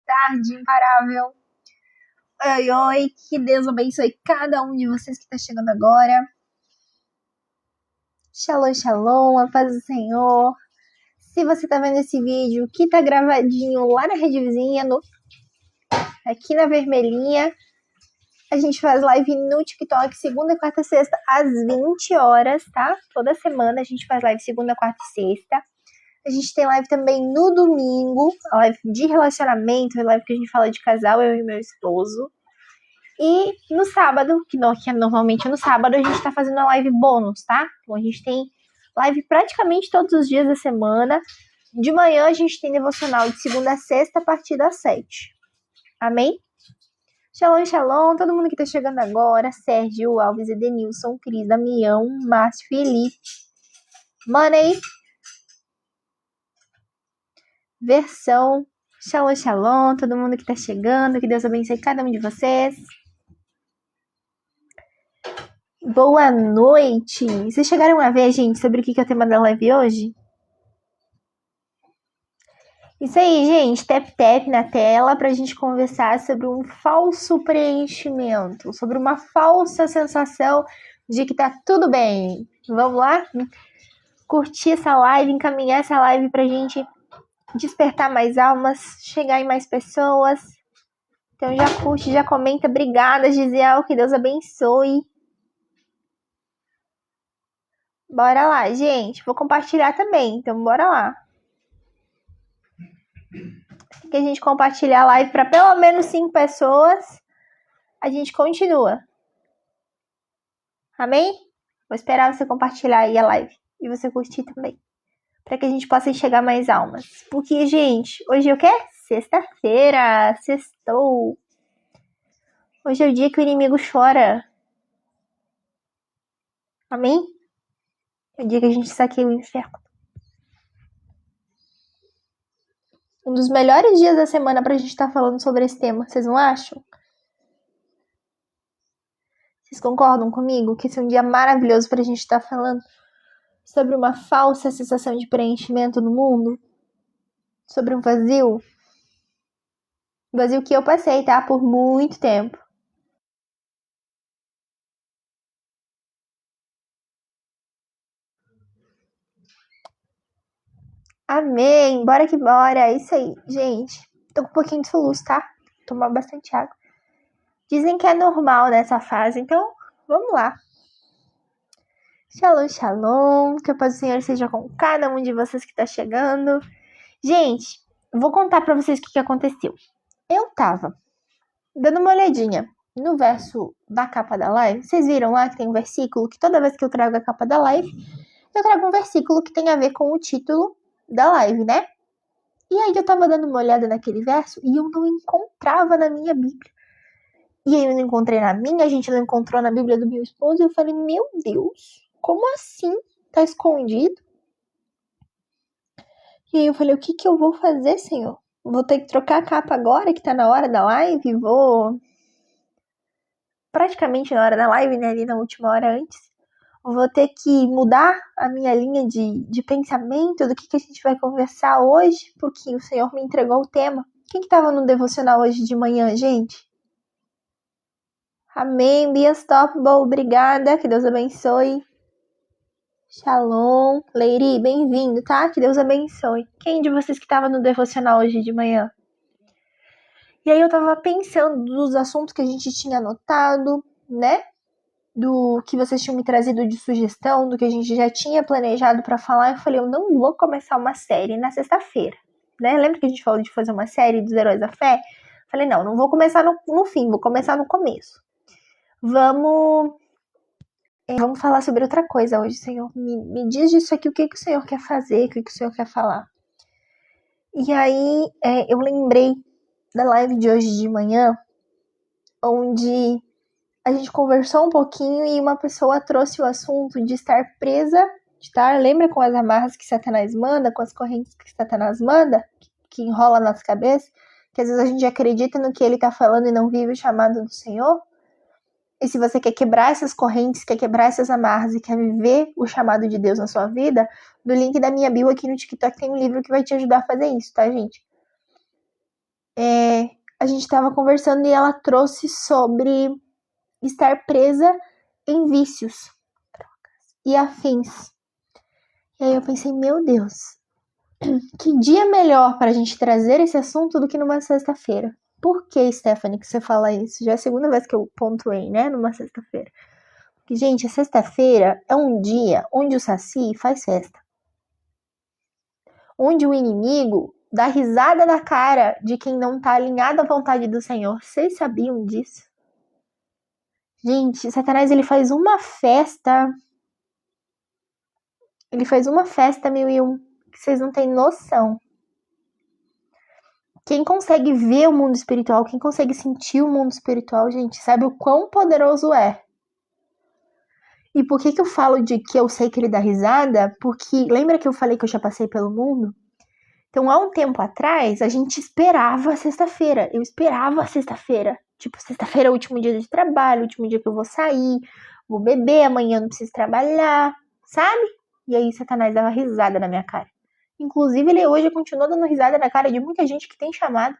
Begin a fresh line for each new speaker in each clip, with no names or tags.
tarde imparável. Oi, oi, que Deus abençoe cada um de vocês que está chegando agora. Shalom, shalom, a paz do Senhor. Se você está vendo esse vídeo que tá gravadinho lá na rede vizinha, aqui na vermelhinha, a gente faz live no TikTok segunda, quarta e sexta às 20 horas, tá? Toda semana a gente faz live segunda, quarta e sexta. A gente tem live também no domingo, a live de relacionamento, a live que a gente fala de casal, eu e meu esposo. E no sábado, que normalmente no sábado, a gente tá fazendo a live bônus, tá? Então a gente tem live praticamente todos os dias da semana. De manhã a gente tem devocional de segunda a sexta a partir das 7. Amém? Shalom, shalom, todo mundo que tá chegando agora, Sérgio, Alves, Edenilson, Cris, Damião, Márcio, Felipe, Money, Versão, shalom, shalom, todo mundo que tá chegando, que Deus abençoe cada um de vocês. Boa noite! Vocês chegaram a ver, gente, sobre o que é o tema da live hoje? Isso aí, gente, tap na tela pra gente conversar sobre um falso preenchimento, sobre uma falsa sensação de que tá tudo bem. Vamos lá? Curtir essa live, encaminhar essa live pra gente despertar mais almas, chegar em mais pessoas. Então já curte, já comenta. Obrigada, Gisele, que Deus abençoe. Bora lá, gente. Vou compartilhar também, então bora lá. Assim que a gente compartilhar a live para pelo menos 5 pessoas, a gente continua. Amém? Vou esperar você compartilhar aí a live e você curtir também, para que a gente possa enxergar mais almas. Porque, gente, hoje é o quê? Sexta-feira, sextou. Hoje é o dia que o inimigo chora. Amém? É o dia que a gente saqueia o inferno. Um dos melhores dias da semana pra gente estar falando sobre esse tema, vocês não acham? Vocês concordam comigo que esse é um dia maravilhoso pra gente estar falando sobre uma falsa sensação de preenchimento no mundo? Sobre um vazio? Um vazio que eu passei, tá? Por muito tempo. Amém! Bora que bora! É isso aí, gente. Tô com um pouquinho de soluço, tá? Vou tomar bastante água. Dizem que é normal nessa fase, então vamos lá. Shalom, shalom. Que a paz do Senhor seja com cada um de vocês que tá chegando. Gente, vou contar pra vocês o que aconteceu. Eu tava dando uma olhadinha no verso da capa da live. Vocês viram lá que tem um versículo que toda vez que eu trago a capa da live, eu trago um versículo que tem a ver com o título da live, né? E aí eu tava dando uma olhada naquele verso e eu não encontrava na minha Bíblia. E aí eu não encontrei na minha, a gente não encontrou na Bíblia do meu esposo. E eu falei, meu Deus, como assim? Tá escondido? E aí eu falei, o que eu vou fazer, Senhor? Vou ter que trocar a capa agora, que tá na hora da live? Vou... Praticamente na hora da live, né? Ali na última hora antes. Vou ter que mudar a minha linha de pensamento do que a gente vai conversar hoje, porque o Senhor me entregou o tema. Quem que tava no devocional hoje de manhã, gente? Amém, Bia Stopble, obrigada, que Deus abençoe. Shalom, Leiri, bem-vindo, tá? Que Deus abençoe. Quem de vocês que tava no devocional hoje de manhã? E aí eu tava pensando dos assuntos que a gente tinha anotado, né? Do que vocês tinham me trazido de sugestão, do que a gente já tinha planejado pra falar. Eu falei, eu não vou começar uma série na sexta-feira, né? Lembra que a gente falou de fazer uma série dos Heróis da Fé? Falei, não vou começar no fim, vou começar no começo. Vamos falar sobre outra coisa hoje, Senhor. Me diz disso aqui, o que o Senhor quer fazer, o que o Senhor quer falar. E aí, eu lembrei da live de hoje de manhã, onde a gente conversou um pouquinho e uma pessoa trouxe o assunto de estar presa, lembra com as amarras que Satanás manda, com as correntes que Satanás manda, que enrola nas cabeças, que às vezes a gente acredita no que ele tá falando e não vive o chamado do Senhor? E se você quer quebrar essas correntes, quer quebrar essas amarras e quer viver o chamado de Deus na sua vida, no link da minha bio aqui no TikTok tem um livro que vai te ajudar a fazer isso, tá, gente? a gente estava conversando e ela trouxe sobre estar presa em vícios e afins. E aí eu pensei, meu Deus, que dia melhor para a gente trazer esse assunto do que numa sexta-feira? Por que, Stephanie, que você fala isso? Já é a segunda vez que eu pontuei, né, numa sexta-feira. Porque, gente, a sexta-feira é um dia onde o Saci faz festa. Onde o inimigo dá risada na cara de quem não tá alinhado à vontade do Senhor. Vocês sabiam disso? Gente, Satanás, ele faz uma festa. Ele faz uma festa 1001 que vocês não têm noção. Quem consegue ver o mundo espiritual, quem consegue sentir o mundo espiritual, gente, sabe o quão poderoso é. E por que eu falo de que eu sei que ele dá risada? Porque lembra que eu falei que eu já passei pelo mundo? Então, há um tempo atrás, a gente esperava a sexta-feira. Eu esperava a sexta-feira. Tipo, sexta-feira é o último dia de trabalho, o último dia que eu vou sair, vou beber, amanhã não preciso trabalhar, sabe? E aí, Satanás dava risada na minha cara. Inclusive, ele hoje continua dando risada na cara de muita gente que tem chamado.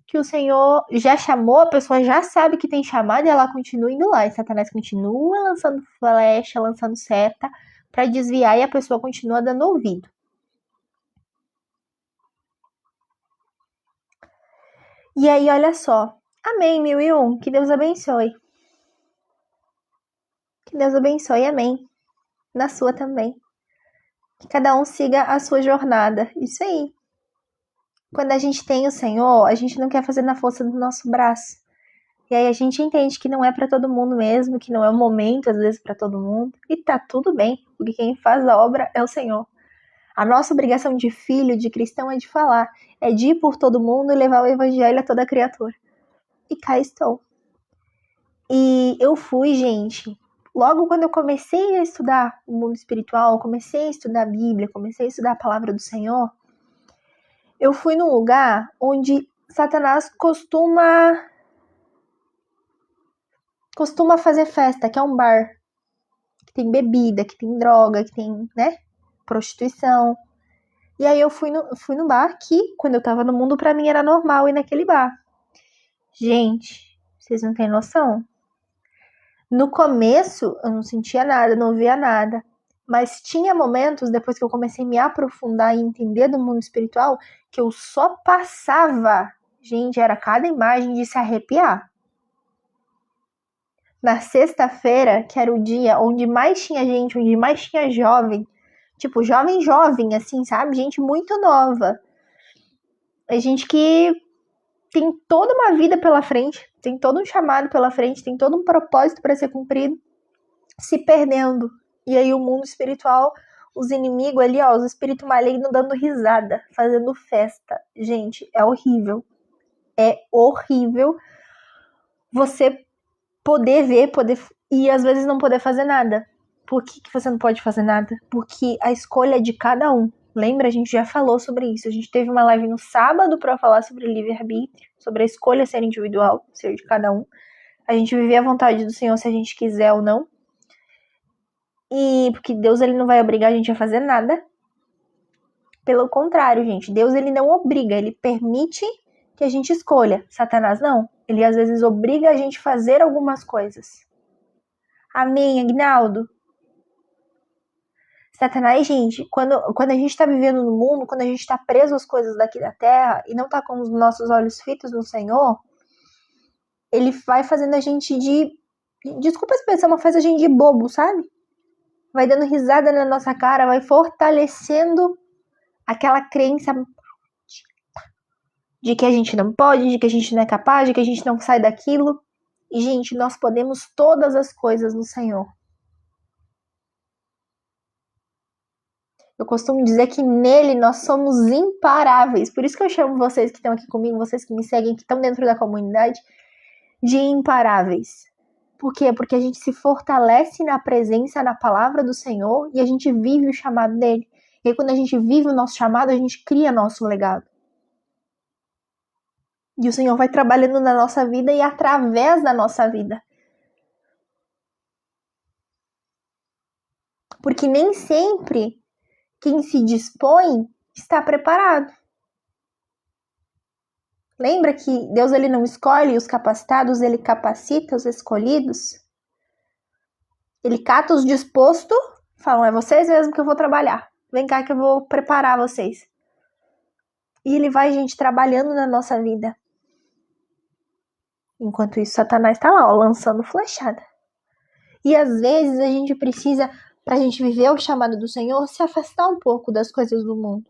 Que o Senhor já chamou, a pessoa já sabe que tem chamado e ela continua indo lá. E Satanás continua lançando flecha, lançando seta pra desviar e a pessoa continua dando ouvido. E aí, olha só. Amém, 1001. Que Deus abençoe. Que Deus abençoe, amém. Na sua também. Que cada um siga a sua jornada. Isso aí. Quando a gente tem o Senhor, a gente não quer fazer na força do nosso braço. E aí a gente entende que não é pra todo mundo mesmo, que não é o momento, às vezes, pra todo mundo. E tá tudo bem, porque quem faz a obra é o Senhor. A nossa obrigação de filho, de cristão, é de falar. É de ir por todo mundo e levar o evangelho a toda criatura. E cá estou. E eu fui, gente, logo quando eu comecei a estudar o mundo espiritual, comecei a estudar a Bíblia, comecei a estudar a palavra do Senhor, eu fui num lugar onde Satanás costuma fazer festa, que é um bar, que tem bebida, que tem droga, que tem, né, prostituição. E aí eu fui no bar que, quando eu tava no mundo, pra mim era normal ir naquele bar. Gente, vocês não têm noção? No começo, eu não sentia nada, não via nada. Mas tinha momentos, depois que eu comecei a me aprofundar e entender do mundo espiritual, que eu só passava. Gente, era cada imagem de se arrepiar. Na sexta-feira, que era o dia onde mais tinha gente, onde mais tinha jovem. Tipo, jovem, assim, sabe? Gente muito nova. É gente que tem toda uma vida pela frente, tem todo um chamado pela frente, tem todo um propósito para ser cumprido, se perdendo. E aí o mundo espiritual, os inimigos ali, ó, os espíritos malignos dando risada, fazendo festa. Gente, é horrível. É horrível você poder ver, e às vezes não poder fazer nada. Por que você não pode fazer nada? Porque a escolha é de cada um. Lembra? A gente já falou sobre isso. A gente teve uma live no sábado para falar sobre livre-arbítrio, sobre a escolha ser individual, ser de cada um. A gente viver a vontade do Senhor se a gente quiser ou não. E porque Deus, ele não vai obrigar a gente a fazer nada. Pelo contrário, gente, Deus, ele não obriga, ele permite que a gente escolha. Satanás não. Ele às vezes obriga a gente a fazer algumas coisas. Amém, Agnaldo? Satanás, gente, quando a gente tá vivendo no mundo, quando a gente tá preso às coisas daqui da terra e não tá com os nossos olhos fitos no Senhor, ele vai fazendo a gente desculpa a expressão, mas faz a gente de bobo, sabe? Vai dando risada na nossa cara, vai fortalecendo aquela crença de que a gente não pode, de que a gente não é capaz, de que a gente não sai daquilo. E, gente, nós podemos todas as coisas no Senhor. Eu costumo dizer que nele nós somos imparáveis. Por isso que eu chamo vocês que estão aqui comigo, vocês que me seguem, que estão dentro da comunidade, de imparáveis. Por quê? Porque a gente se fortalece na presença, na palavra do Senhor e a gente vive o chamado dele. E aí, quando a gente vive o nosso chamado, a gente cria nosso legado. E o Senhor vai trabalhando na nossa vida e através da nossa vida. Porque nem sempre quem se dispõe está preparado. Lembra que Deus ele não escolhe os capacitados, ele capacita os escolhidos? Ele cata os dispostos, falam, é vocês mesmo que eu vou trabalhar. Vem cá que eu vou preparar vocês. E ele vai, gente, trabalhando na nossa vida. Enquanto isso, Satanás tá lá, ó, lançando flechada. E às vezes a gente precisa, pra gente viver o chamado do Senhor, se afastar um pouco das coisas do mundo.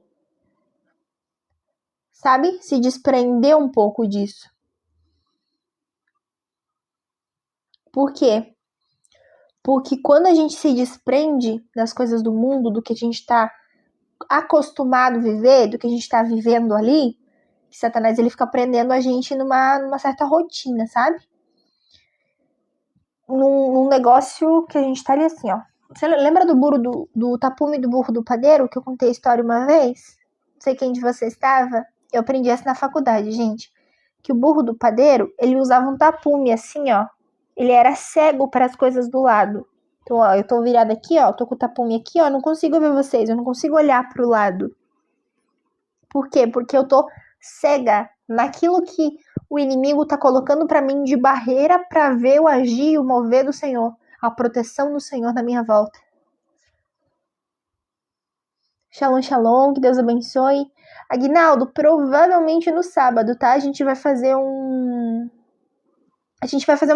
Sabe? Se desprender um pouco disso. Por quê? Porque quando a gente se desprende das coisas do mundo, do que a gente está acostumado a viver, do que a gente está vivendo ali, Satanás ele fica prendendo a gente numa certa rotina, sabe? Num negócio que a gente tá ali assim, ó. Você lembra do burro do tapume do burro do padeiro, que eu contei a história uma vez? Não sei quem de vocês estava. Eu aprendi essa na faculdade, gente. Que o burro do padeiro, ele usava um tapume assim, ó. Ele era cego para as coisas do lado. Então, ó, eu tô virada aqui, ó. Tô com o tapume aqui, ó. Eu não consigo ver vocês. Eu não consigo olhar pro lado. Por quê? Porque eu tô cega naquilo que o inimigo tá colocando para mim de barreira para ver o agir e o mover do Senhor. A proteção do Senhor na minha volta. Shalom, shalom. Que Deus abençoe. Aguinaldo, provavelmente no sábado, tá? A gente vai fazer uma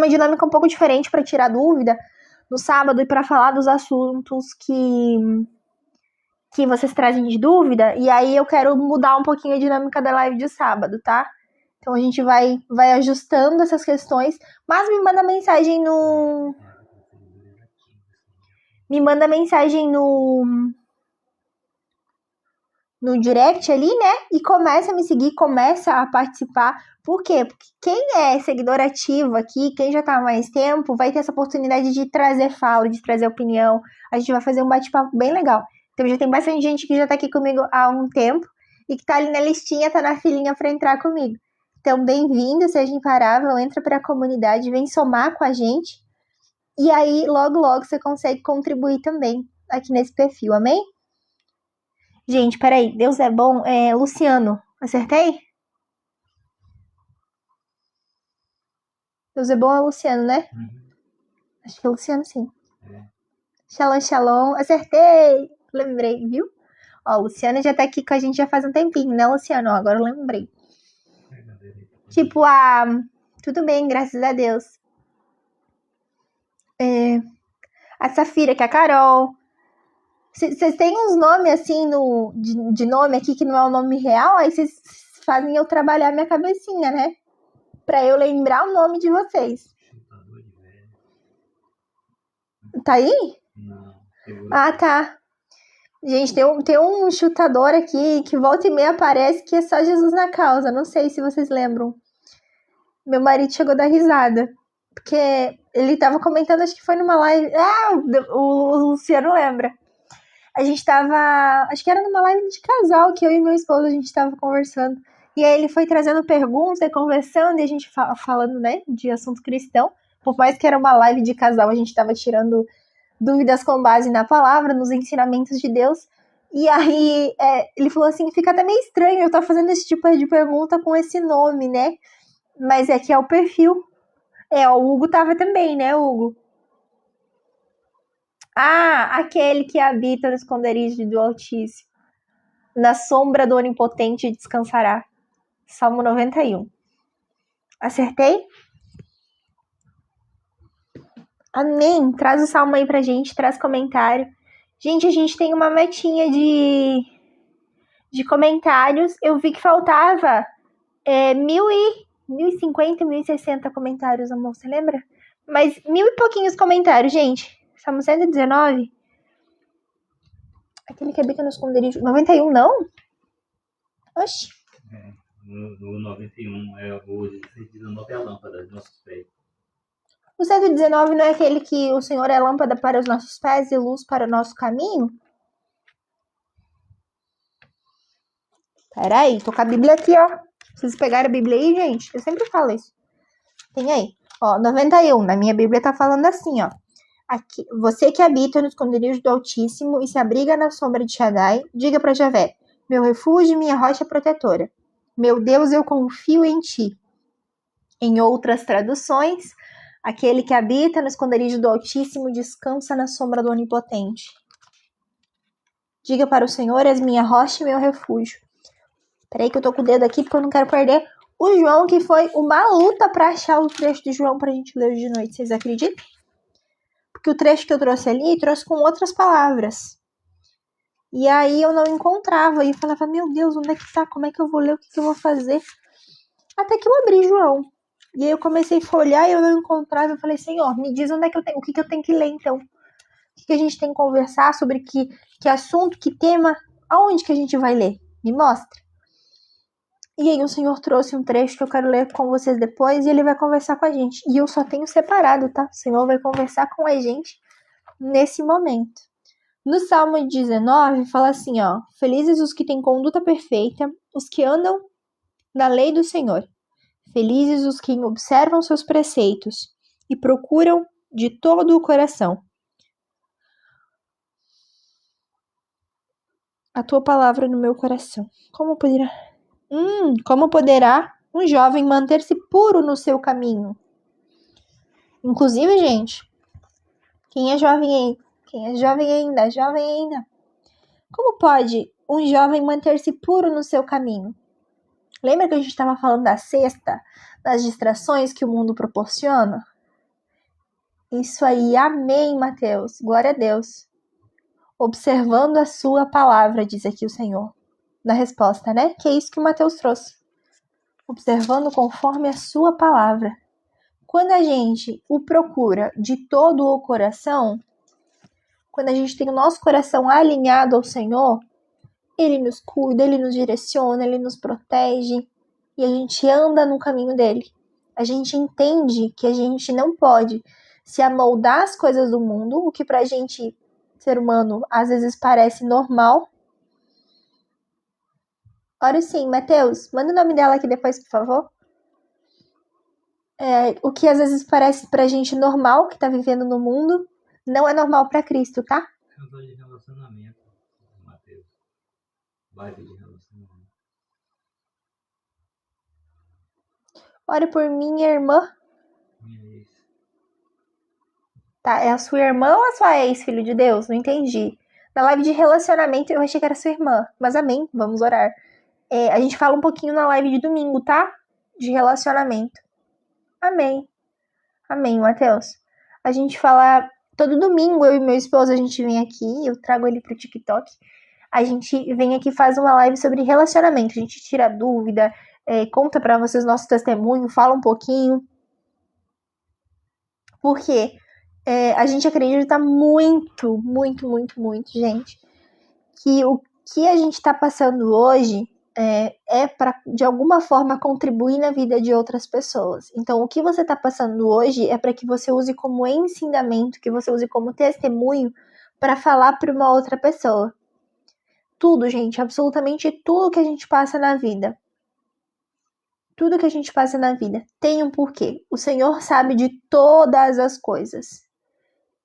dinâmica um pouco diferente para tirar dúvida no sábado e para falar dos assuntos que vocês trazem de dúvida. E aí eu quero mudar um pouquinho a dinâmica da live de sábado, tá? Então a gente vai ajustando essas questões. Mas me manda mensagem no direct ali, né? E começa a me seguir, começa a participar. Por quê? Porque quem é seguidor ativo aqui, quem já tá há mais tempo, vai ter essa oportunidade de trazer fala, de trazer opinião. A gente vai fazer um bate-papo bem legal. Então já tem bastante gente que já tá aqui comigo há um tempo e que tá ali na listinha, tá na filinha pra entrar comigo. Então, bem-vindo, seja imparável, entra pra comunidade, vem somar com a gente. E aí, logo, logo, você consegue contribuir também aqui nesse perfil, amém? Gente, peraí, Deus é bom. Luciano, acertei? Deus é bom é Luciano, né? Acho que é Luciano, sim. Shalom, shalom. Acertei! Lembrei, viu? Ó, o Luciano já tá aqui com a gente já faz um tempinho, né, Luciano? Ó, agora eu lembrei. Tipo, tudo bem, graças a Deus. A Safira, que é a Carol. Vocês têm uns nomes assim de nome aqui que não é o nome real, aí vocês fazem eu trabalhar minha cabecinha, né? Pra eu lembrar o nome de vocês. Tá aí?
Não.
Ah, tá. Gente, tem um chutador aqui que volta e meia aparece que é só Jesus na causa. Não sei se vocês lembram. Meu marido chegou a dar risada. Porque ele tava comentando, acho que foi numa live. O Luciano lembra. A gente tava. Acho que era numa live de casal que eu e meu esposo a gente tava conversando. E aí ele foi trazendo perguntas e conversando, e a gente falando, né, de assunto cristão. Por mais que era uma live de casal, a gente tava tirando dúvidas com base na palavra, nos ensinamentos de Deus. E aí ele falou assim, fica até meio estranho eu estar fazendo esse tipo de pergunta com esse nome, né? Mas é que é o perfil. O Hugo tava também, né, Hugo? Aquele que habita no esconderijo do Altíssimo. Na sombra do Onipotente descansará. Salmo 91. Acertei? Amém. Traz o salmo aí pra gente, traz comentário. Gente, a gente tem uma metinha de comentários. Eu vi que faltava 1.050, 1.060 comentários, amor. Você lembra? Mas 1.000 e pouquinhos comentários, gente. Salmo 119. Aquele que habita no esconderijo. 91, não? Oxi.
No 91 o 119 é a lâmpada dos nossos pés.
O 119 não é aquele que o Senhor é lâmpada para os nossos pés e luz para o nosso caminho? Peraí, tô com a Bíblia aqui, ó. Vocês pegaram a Bíblia aí, gente? Eu sempre falo isso. Tem aí. Ó, 91. Na minha Bíblia tá falando assim, ó. Aqui, você que habita no esconderijo do Altíssimo e se abriga na sombra de Shaddai, diga para Javé, meu refúgio e minha rocha protetora. Meu Deus, eu confio em ti. Em outras traduções, aquele que habita no esconderijo do Altíssimo descansa na sombra do Onipotente. Diga para o Senhor, és minha rocha e meu refúgio. Peraí que eu tô com o dedo aqui porque eu não quero perder o João, que foi uma luta pra achar o trecho de João pra gente ler hoje de noite. Vocês acreditam? Porque o trecho que eu trouxe ali, trouxe com outras palavras. E aí eu não encontrava. E eu falava, meu Deus, onde é que tá? Como é que eu vou ler? O que eu vou fazer? Até que eu abri João. E aí eu comecei a folhear e eu não encontrava. Eu falei, Senhor, me diz onde é que eu tenho, o que eu tenho que ler então? O que a gente tem que conversar sobre que assunto, que tema, aonde que a gente vai ler? Me mostra. E aí o Senhor trouxe um trecho que eu quero ler com vocês depois e ele vai conversar com a gente. E eu só tenho separado, tá? O Senhor vai conversar com a gente nesse momento. No Salmo 19 fala assim, ó: felizes os que têm conduta perfeita, os que andam na lei do Senhor. Felizes os que observam seus preceitos e procuram de todo o coração a tua palavra no meu coração. Como poderá um jovem manter-se puro no seu caminho? Inclusive, gente, quem é jovem ainda, como pode um jovem manter-se puro no seu caminho? Lembra que a gente estava falando da cesta, das distrações que o mundo proporciona? Isso aí, amém, Mateus, glória a Deus. Observando a sua palavra, diz aqui o Senhor. Na resposta, né? Que é isso que o Mateus trouxe. Observando conforme a sua palavra. Quando a gente o procura de todo o coração, quando a gente tem o nosso coração alinhado ao Senhor, Ele nos cuida, Ele nos direciona, Ele nos protege e a gente anda no caminho dele. A gente entende que a gente não pode se amoldar às coisas do mundo, o que pra gente, ser humano, às vezes parece normal. Ora sim, Mateus, manda o nome dela aqui depois, por favor. O que às vezes parece pra gente normal, que tá vivendo no mundo, não é normal pra Cristo, tá?
Cantor de relacionamento, Mateus. Vibe de relacionamento.
Ore por minha irmã.
Minha ex.
Tá, é a sua irmã ou a sua ex, filho de Deus? Não entendi. Na live de relacionamento eu achei que era sua irmã, mas amém, vamos orar. A gente fala um pouquinho na live de domingo, tá? De relacionamento. Amém. Amém, Mateus. A gente fala todo domingo, eu e meu esposo, a gente vem aqui, eu trago ele pro TikTok. A gente vem aqui e faz uma live sobre relacionamento. A gente tira dúvida, conta pra vocês nosso testemunho, fala um pouquinho. Porque a gente acredita muito, gente, que o que a gente tá passando hoje é para, de alguma forma, contribuir na vida de outras pessoas. Então, o que você está passando hoje é para que você use como ensinamento, que você use como testemunho para falar para uma outra pessoa. Tudo, gente, absolutamente tudo que a gente passa na vida. Tudo que a gente passa na vida tem um porquê. O Senhor sabe de todas as coisas.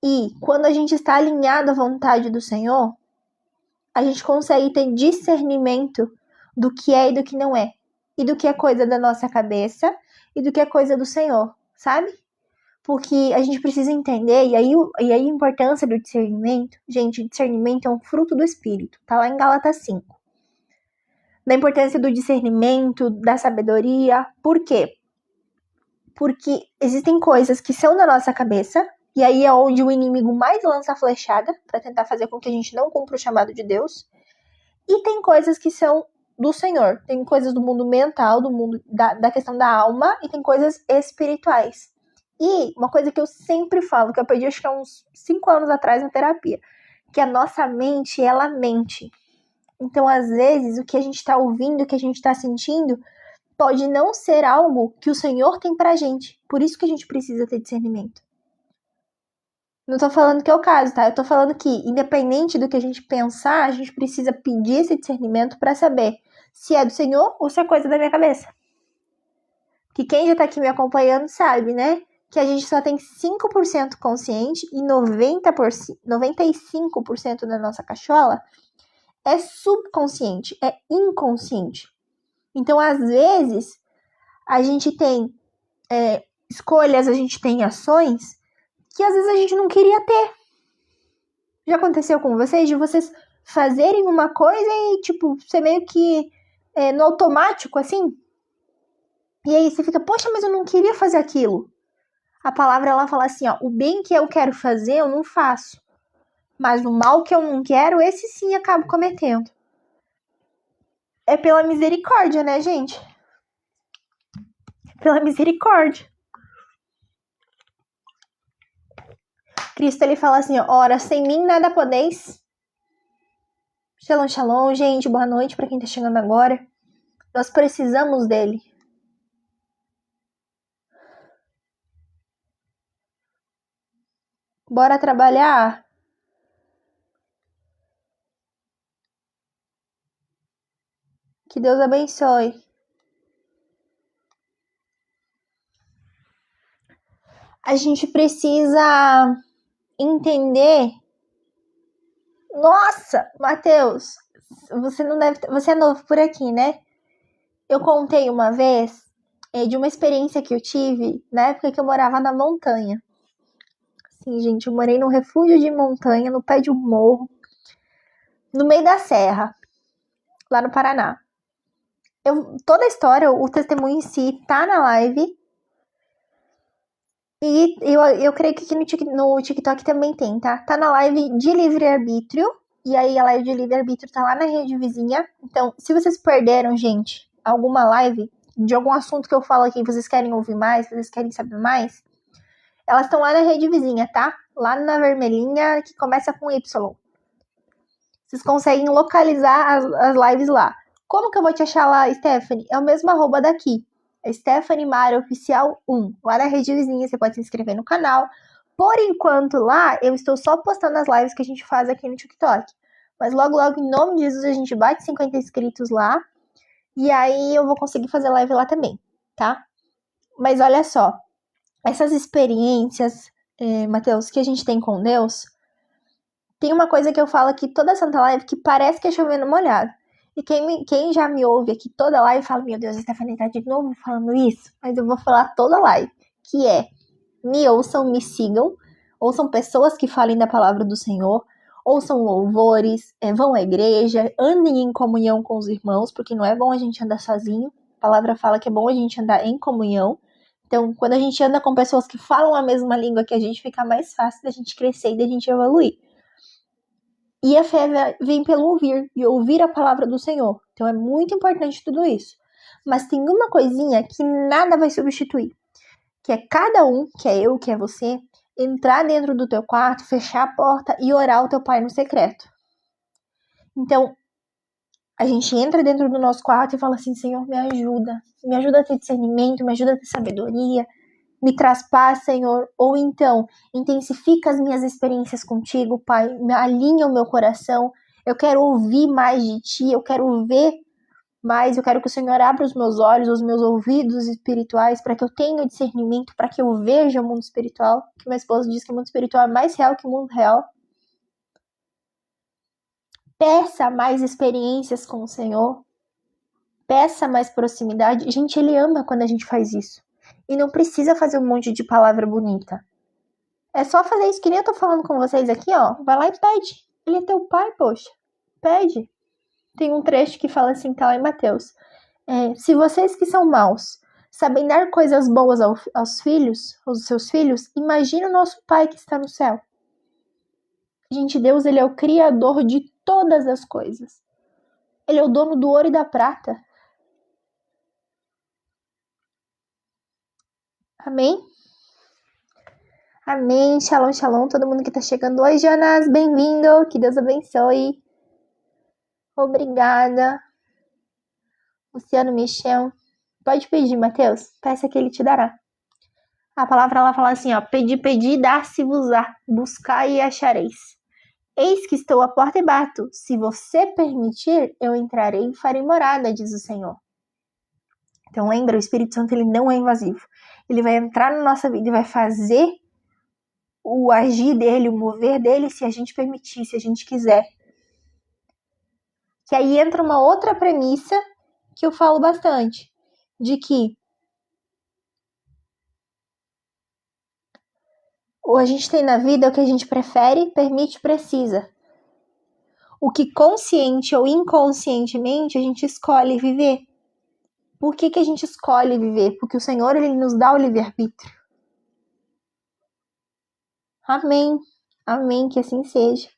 E quando a gente está alinhado à vontade do Senhor, a gente consegue ter discernimento do que é e do que não é. E do que é coisa da nossa cabeça e do que é coisa do Senhor, sabe? Porque a gente precisa entender, e aí a importância do discernimento, gente, discernimento é um fruto do Espírito, tá lá em Gálatas 5. Da importância do discernimento, da sabedoria, por quê? Porque existem coisas que são da nossa cabeça, e aí é onde o inimigo mais lança a flechada, para tentar fazer com que a gente não cumpra o chamado de Deus, e tem coisas que são do Senhor. Tem coisas do mundo mental, do mundo da questão da alma, e tem coisas espirituais. E uma coisa que eu sempre falo, que eu aprendi acho que há uns 5 anos atrás na terapia, que a nossa mente, ela mente. Então, às vezes, o que a gente está ouvindo, o que a gente está sentindo, pode não ser algo que o Senhor tem pra gente. Por isso que a gente precisa ter discernimento. Não tô falando que é o caso, tá? Eu tô falando que, independente do que a gente pensar, a gente precisa pedir esse discernimento pra saber se é do Senhor ou se é coisa da minha cabeça. Que quem já tá aqui me acompanhando sabe, né? Que a gente só tem 5% consciente e 95% da nossa cachola é subconsciente, é inconsciente. Então, às vezes, a gente tem escolhas, a gente tem ações que às vezes a gente não queria ter. Já aconteceu com vocês? De vocês fazerem uma coisa e, tipo, ser meio que no automático, assim? E aí você fica, poxa, mas eu não queria fazer aquilo. A palavra, ela fala assim, ó, o bem que eu quero fazer, eu não faço. Mas o mal que eu não quero, esse sim acabo cometendo. É pela misericórdia, né, gente? Pela misericórdia. Cristo, ele fala assim, ó, ora, sem mim nada podeis. Shalom, shalom, gente, boa noite para quem tá chegando agora. Nós precisamos dele. Bora trabalhar? Que Deus abençoe. A gente precisa entender. Nossa, Mateus, você é novo por aqui, né? Eu contei uma vez de uma experiência que eu tive na época que eu morava na montanha. Sim, gente, eu morei num refúgio de montanha, no pé de um morro, no meio da serra, lá no Paraná. Toda a história, o testemunho em si, tá na live. E eu creio que aqui no TikTok também tem, tá? Tá na live de livre-arbítrio. E aí a live de livre-arbítrio tá lá na rede vizinha. Então, se vocês perderam, gente, alguma live de algum assunto que eu falo aqui, vocês querem ouvir mais, vocês querem saber mais, elas estão lá na rede vizinha, tá? Lá na vermelhinha, que começa com Y. Vocês conseguem localizar as lives lá. Como que eu vou te achar lá, Stephanie? É o mesmo arroba daqui. É Stephanie Mara Oficial 1. Lá na rede vizinha, você pode se inscrever no canal. Por enquanto, lá, eu estou só postando as lives que a gente faz aqui no TikTok. Mas logo, logo, em nome de Jesus, a gente bate 50 inscritos lá. E aí eu vou conseguir fazer live lá também, tá? Mas olha só. Essas experiências, Mateus, que a gente tem com Deus, tem uma coisa que eu falo aqui toda santa live que parece que é chovendo molhado. E quem já me ouve aqui toda live fala, meu Deus, a Stephanie tá de novo falando isso. Mas eu vou falar toda live, que é, me ouçam, me sigam, ouçam pessoas que falem da palavra do Senhor, ouçam louvores, vão à igreja, andem em comunhão com os irmãos, porque não é bom a gente andar sozinho. A palavra fala que é bom a gente andar em comunhão. Então, quando a gente anda com pessoas que falam a mesma língua que a gente, fica mais fácil da gente crescer e da gente evoluir. E a fé vem pelo ouvir, e ouvir a palavra do Senhor. Então é muito importante tudo isso. Mas tem uma coisinha que nada vai substituir. Que é cada um, que é eu, que é você, entrar dentro do teu quarto, fechar a porta e orar ao teu Pai no secreto. Então, a gente entra dentro do nosso quarto e fala assim, Senhor, me ajuda a ter discernimento, me ajuda a ter sabedoria, me traz paz, Senhor, ou então, intensifica as minhas experiências contigo, Pai, alinha o meu coração, eu quero ouvir mais de Ti, eu quero ver mais, eu quero que o Senhor abra os meus olhos, os meus ouvidos espirituais, para que eu tenha discernimento, para que eu veja o mundo espiritual, que minha esposa diz que o mundo espiritual é mais real que o mundo real. Peça mais experiências com o Senhor, peça mais proximidade. Gente, Ele ama quando a gente faz isso. E não precisa fazer um monte de palavra bonita. É só fazer isso que nem eu tô falando com vocês aqui, ó. Vai lá e pede. Ele é teu pai, poxa. Pede. Tem um trecho que fala assim, tá lá em Mateus. Se vocês que são maus sabem dar coisas boas aos seus filhos, imagina o nosso Pai que está no céu. Gente, Deus, Ele é o Criador de todas as coisas. Ele é o dono do ouro e da prata. Amém? Amém. Shalom, shalom. Todo mundo que tá chegando. Oi, Jonas. Bem-vindo. Que Deus abençoe. Obrigada. Luciano Michel. Pode pedir, Mateus. Peça que Ele te dará. A palavra ela fala assim, ó. Pedi, dar-se-vos-á. Buscai e achareis. Eis que estou à porta e bato. Se você permitir, eu entrarei e farei morada, diz o Senhor. Então lembra, o Espírito Santo ele não é invasivo. Ele vai entrar na nossa vida e vai fazer o agir dele, o mover dele, se a gente permitir, se a gente quiser. Que aí entra uma outra premissa, que eu falo bastante, de que o a gente tem na vida é o que a gente prefere, permite, precisa. O que consciente ou inconscientemente a gente escolhe viver. Por que a gente escolhe viver? Porque o Senhor, Ele nos dá o livre-arbítrio. Amém. Amém, que assim seja.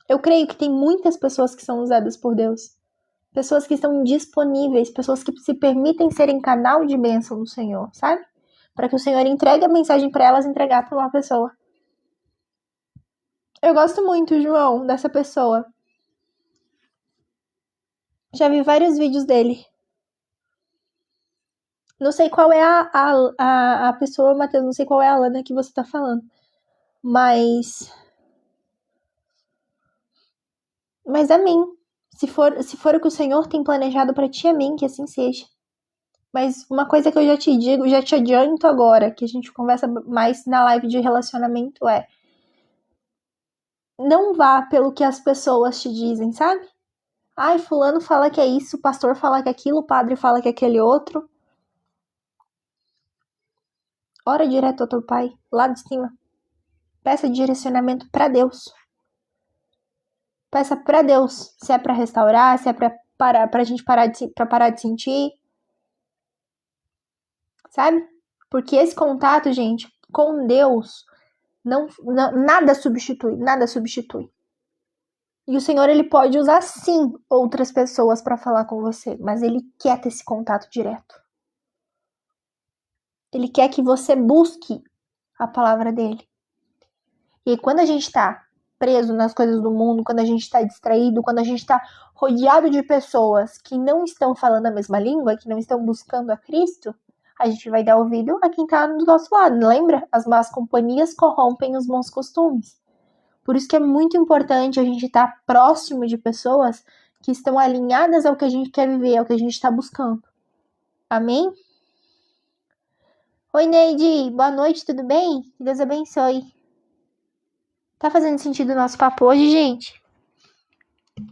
Eu creio que tem muitas pessoas que são usadas por Deus. Pessoas que estão disponíveis, pessoas que se permitem serem canal de bênção do Senhor, sabe? Para que o Senhor entregue a mensagem para elas entregar para uma pessoa. Eu gosto muito, João, dessa pessoa. Já vi vários vídeos dele. Não sei qual é a pessoa, Matheus, não sei qual é a Alana que você tá falando. Mas amém. Se for o que o Senhor tem planejado para ti, amém, que assim seja. Mas uma coisa que eu já te digo, já te adianto agora, que a gente conversa mais na live de relacionamento é: não vá pelo que as pessoas te dizem, sabe? Ai, fulano fala que é isso, o pastor fala que é aquilo, o padre fala que é aquele outro. Ora direto ao teu pai, lá de cima. Peça direcionamento para Deus. Peça para Deus se é para restaurar, se é para parar, pra gente parar de sentir. Sabe? Porque esse contato, gente, com Deus, nada substitui. E o Senhor, Ele pode usar sim outras pessoas para falar com você, mas Ele quer ter esse contato direto. Ele quer que você busque a palavra dele. E quando a gente tá preso nas coisas do mundo, quando a gente tá distraído, quando a gente tá rodeado de pessoas que não estão falando a mesma língua, que não estão buscando a Cristo, a gente vai dar ouvido a quem tá do nosso lado. Lembra? As más companhias corrompem os bons costumes. Por isso que é muito importante a gente estar próximo de pessoas que estão alinhadas ao que a gente quer viver, ao que a gente está buscando. Amém? Oi, Neide. Boa noite, tudo bem? Que Deus abençoe. Tá fazendo sentido o nosso papo hoje, gente?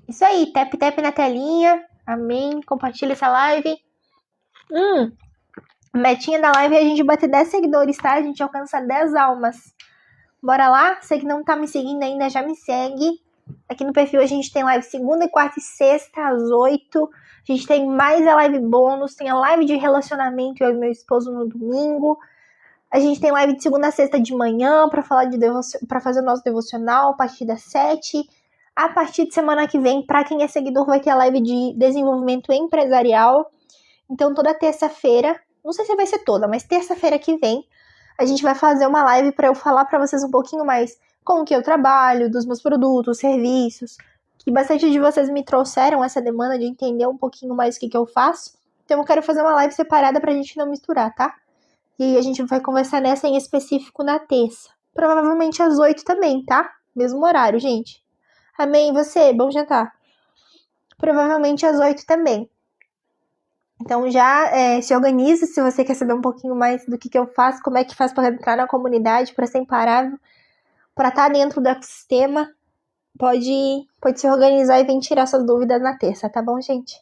Isso aí, tap na telinha. Amém. Compartilha essa live. Metinha da live é a gente bater 10 seguidores, tá? A gente alcança 10 almas. Bora lá? Você que não tá me seguindo ainda, já me segue. Aqui no perfil a gente tem live segunda, quarta e sexta, às 8. A gente tem mais a live bônus, tem a live de relacionamento, eu e meu esposo no domingo. A gente tem live de segunda a sexta de manhã para falar para fazer o nosso devocional a partir das 7. A partir de semana que vem, para quem é seguidor, vai ter a live de desenvolvimento empresarial. Então toda terça-feira, não sei se vai ser toda, mas terça-feira que vem, a gente vai fazer uma live para eu falar para vocês um pouquinho mais com o que eu trabalho, dos meus produtos, serviços, que bastante de vocês me trouxeram essa demanda de entender um pouquinho mais o que eu faço. Então eu quero fazer uma live separada pra gente não misturar, tá? E aí a gente vai conversar nessa em específico na terça. Provavelmente às 8 também, tá? Mesmo horário, gente. Amém, e você? Bom jantar. Provavelmente às 8 também. Então já se organiza se você quer saber um pouquinho mais do que eu faço, como é que faz para entrar na comunidade, para ser imparável, para estar dentro do ecossistema. Pode se organizar e vir tirar suas dúvidas na terça, tá bom, gente?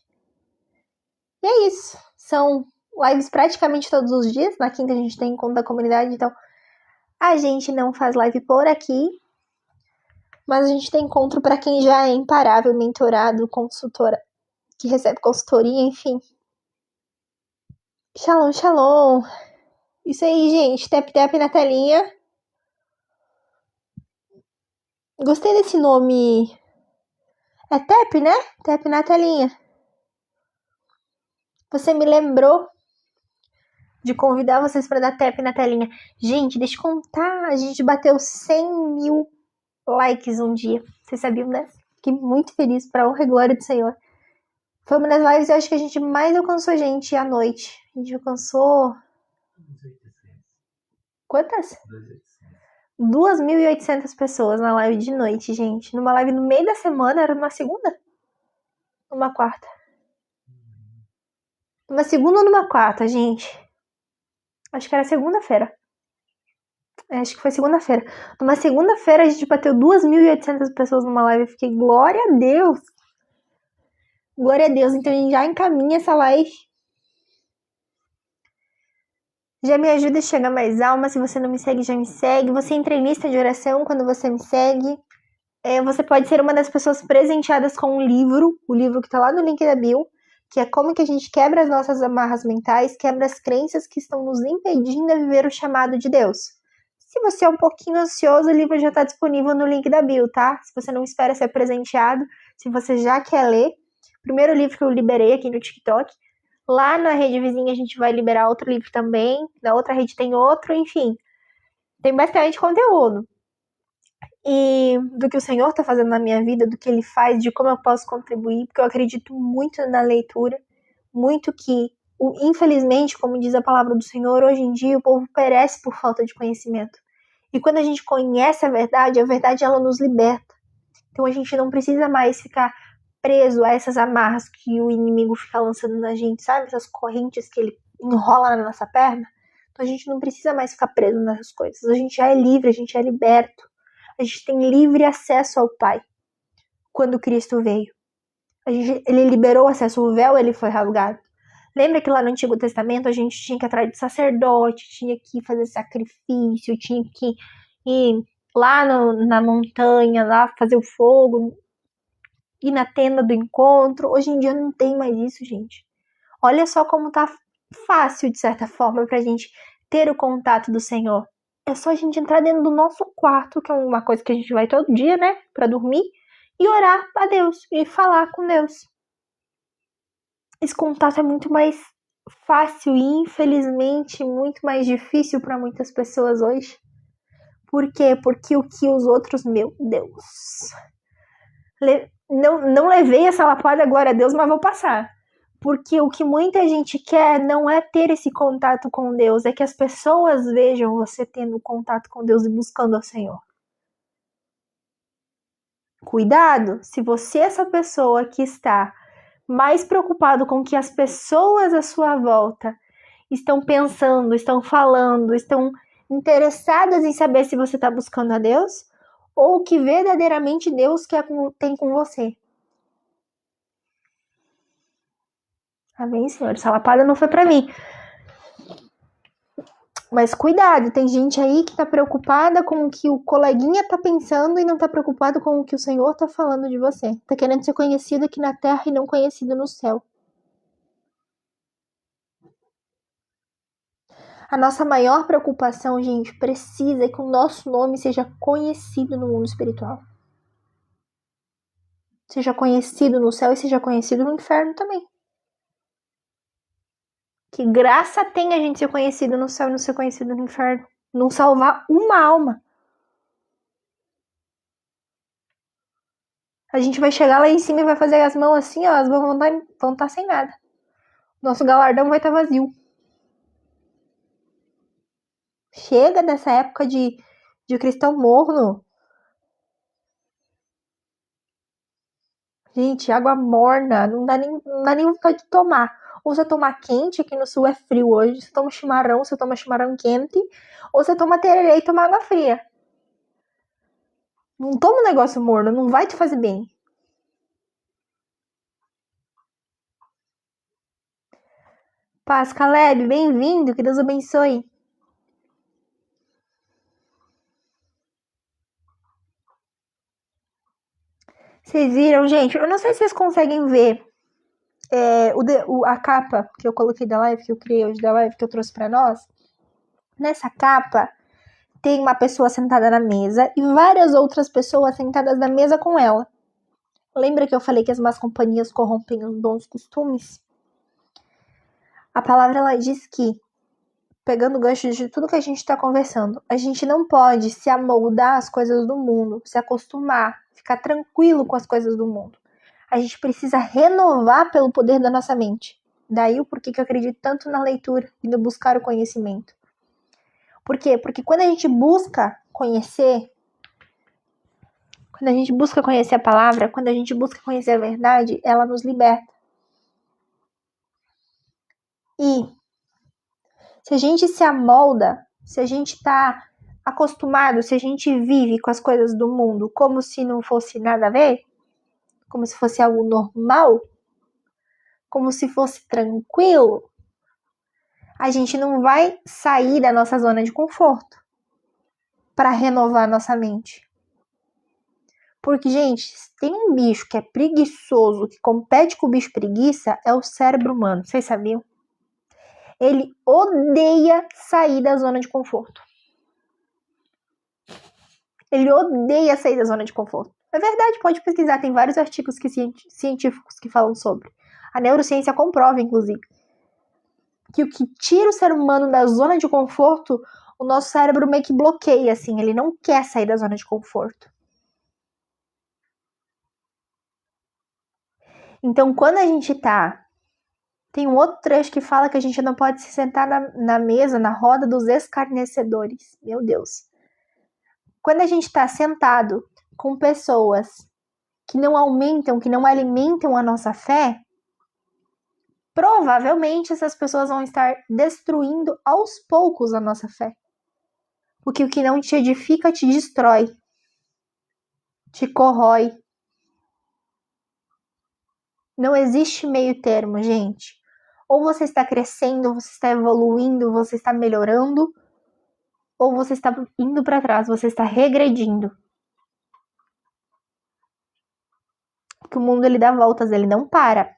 E é isso. São lives praticamente todos os dias. Na quinta a gente tem encontro da comunidade, então a gente não faz live por aqui. Mas a gente tem encontro para quem já é imparável, mentorado, consultora, que recebe consultoria, enfim. Shalom, shalom. Isso aí, gente. Tap na telinha. Gostei desse nome. É tap, né? Tap na telinha. Você me lembrou de convidar vocês para dar tap na telinha. Gente, deixa eu contar. A gente bateu 100 mil likes um dia. Vocês sabiam dessa? Fiquei muito feliz, para honra e glória do Senhor. Foi uma das lives, eu acho que a gente mais alcançou gente à noite. A gente alcançou... Quantas? 2.800 pessoas na live de noite, gente. Numa live no meio da semana, era numa segunda? Numa quarta? Numa segunda ou numa quarta, gente? Acho que era segunda-feira. Acho que foi segunda-feira. Numa segunda-feira a gente bateu 2.800 pessoas numa live. Eu fiquei, glória a Deus! Glória a Deus. Então a gente já encaminha essa live. Já me ajuda a chegar mais alma. Se você não me segue, já me segue. Você entra em lista de oração quando você me segue. Você pode ser uma das pessoas presenteadas com um livro. O livro que tá lá no link da bio. Que é como que a gente quebra as nossas amarras mentais. Quebra as crenças que estão nos impedindo a viver o chamado de Deus. Se você é um pouquinho ansioso, o livro já tá disponível no link da bio, tá? Se você não espera ser presenteado. Se você já quer ler. Primeiro livro que eu liberei aqui no TikTok. Lá na rede vizinha a gente vai liberar outro livro também. Na outra rede tem outro, enfim. Tem bastante conteúdo. E do que o Senhor está fazendo na minha vida, do que Ele faz, de como eu posso contribuir, porque eu acredito muito na leitura, muito que, infelizmente, como diz a palavra do Senhor, hoje em dia o povo perece por falta de conhecimento. E quando a gente conhece a verdade ela nos liberta. Então a gente não precisa mais ficar preso a essas amarras que o inimigo fica lançando na gente, sabe? Essas correntes que ele enrola na nossa perna. Então a gente não precisa mais ficar preso nessas coisas. A gente já é livre, a gente é liberto. A gente tem livre acesso ao Pai. Quando Cristo veio. Ele liberou acesso, o véu ele foi rasgado. Lembra que lá no Antigo Testamento a gente tinha que ir atrás de sacerdote, tinha que fazer sacrifício, tinha que ir lá na montanha, lá fazer o fogo, ir na tenda do encontro. Hoje em dia não tem mais isso, gente. Olha só como tá fácil, de certa forma, pra gente ter o contato do Senhor. É só a gente entrar dentro do nosso quarto, que é uma coisa que a gente vai todo dia, né, pra dormir, e orar a Deus, e falar com Deus. Esse contato é muito mais fácil e, infelizmente, muito mais difícil para muitas pessoas hoje. Por quê? Porque o que os outros, meu Deus... Não levei essa lapada, glória a Deus, mas vou passar. Porque o que muita gente quer não é ter esse contato com Deus, é que as pessoas vejam você tendo contato com Deus e buscando ao Senhor. Cuidado, se você é essa pessoa que está mais preocupado com o que as pessoas à sua volta estão pensando, estão falando, estão interessadas em saber se você está buscando a Deus, ou o que verdadeiramente Deus tem com você. Amém, Senhor? Essa lapada não foi pra mim. Mas cuidado, tem gente aí que tá preocupada com o que o coleguinha tá pensando e não tá preocupado com o que o Senhor tá falando de você. Tá querendo ser conhecido aqui na terra e não conhecido no céu. A nossa maior preocupação, gente, precisa que o nosso nome seja conhecido no mundo espiritual. Seja conhecido no céu e seja conhecido no inferno também. Que graça tem a gente ser conhecido no céu e não ser conhecido no inferno. Não salvar uma alma. A gente vai chegar lá em cima e vai fazer as mãos assim, ó, as mãos vão estar sem nada. Nosso galardão vai estar vazio. Chega dessa época de cristão morno. Gente, água morna, não dá nem vontade de tomar. Ou você toma quente, aqui no sul é frio hoje, você toma chimarrão quente, ou você toma tererê e toma água fria. Não toma um negócio morno, não vai te fazer bem. Paz, Caleb, bem-vindo, que Deus abençoe. Vocês viram, gente? Eu não sei se vocês conseguem ver a capa que eu coloquei da live, que eu criei hoje da live, que eu trouxe pra nós. Nessa capa tem uma pessoa sentada na mesa e várias outras pessoas sentadas na mesa com ela. Lembra que eu falei que as más companhias corrompem os bons costumes? A palavra ela diz que, pegando o gancho de tudo que a gente está conversando, a gente não pode se amoldar às coisas do mundo, se acostumar, ficar tranquilo com as coisas do mundo. A gente precisa renovar pelo poder da nossa mente. Daí o porquê que eu acredito tanto na leitura e no buscar o conhecimento. Por quê? Porque quando a gente busca conhecer, quando a gente busca conhecer a palavra, quando a gente busca conhecer a verdade, ela nos liberta. E se a gente se amolda, se a gente está acostumado, se a gente vive com as coisas do mundo como se não fosse nada a ver, como se fosse algo normal, como se fosse tranquilo, a gente não vai sair da nossa zona de conforto para renovar nossa mente. Porque, gente, se tem um bicho que é preguiçoso, que compete com o bicho preguiça, é o cérebro humano. Vocês sabiam? Ele odeia sair da zona de conforto. Ele odeia sair da zona de conforto. É verdade, pode pesquisar. Tem vários artigos científicos que falam sobre. A neurociência comprova, inclusive, que o que tira o ser humano da zona de conforto, o nosso cérebro meio que bloqueia, assim. Ele não quer sair da zona de conforto. Então, quando a gente tá... Tem um outro trecho que fala que a gente não pode se sentar na mesa, na roda dos escarnecedores. Meu Deus. Quando a gente tá sentado com pessoas que não aumentam, que não alimentam a nossa fé, provavelmente essas pessoas vão estar destruindo aos poucos a nossa fé. Porque o que não te edifica te destrói, te corrói. Não existe meio termo, gente. Ou você está crescendo, você está evoluindo, você está melhorando, ou você está indo para trás, você está regredindo. Porque o mundo ele dá voltas, ele não para.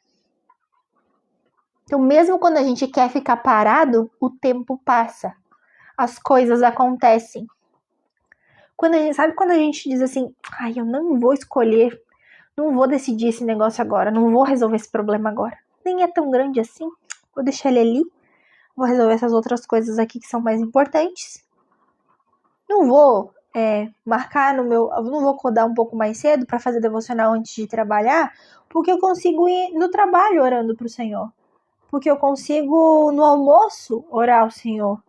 Então, mesmo quando a gente quer ficar parado, o tempo passa. As coisas acontecem. Sabe quando a gente diz assim, ai, eu não vou escolher, não vou decidir esse negócio agora, não vou resolver esse problema agora. Nem é tão grande assim, vou deixar ele ali, vou resolver essas outras coisas aqui que são mais importantes. Não vou marcar no meu, não vou acordar um pouco mais cedo para fazer devocional antes de trabalhar, porque eu consigo ir no trabalho orando pro Senhor. Porque eu consigo no almoço orar ao Senhor.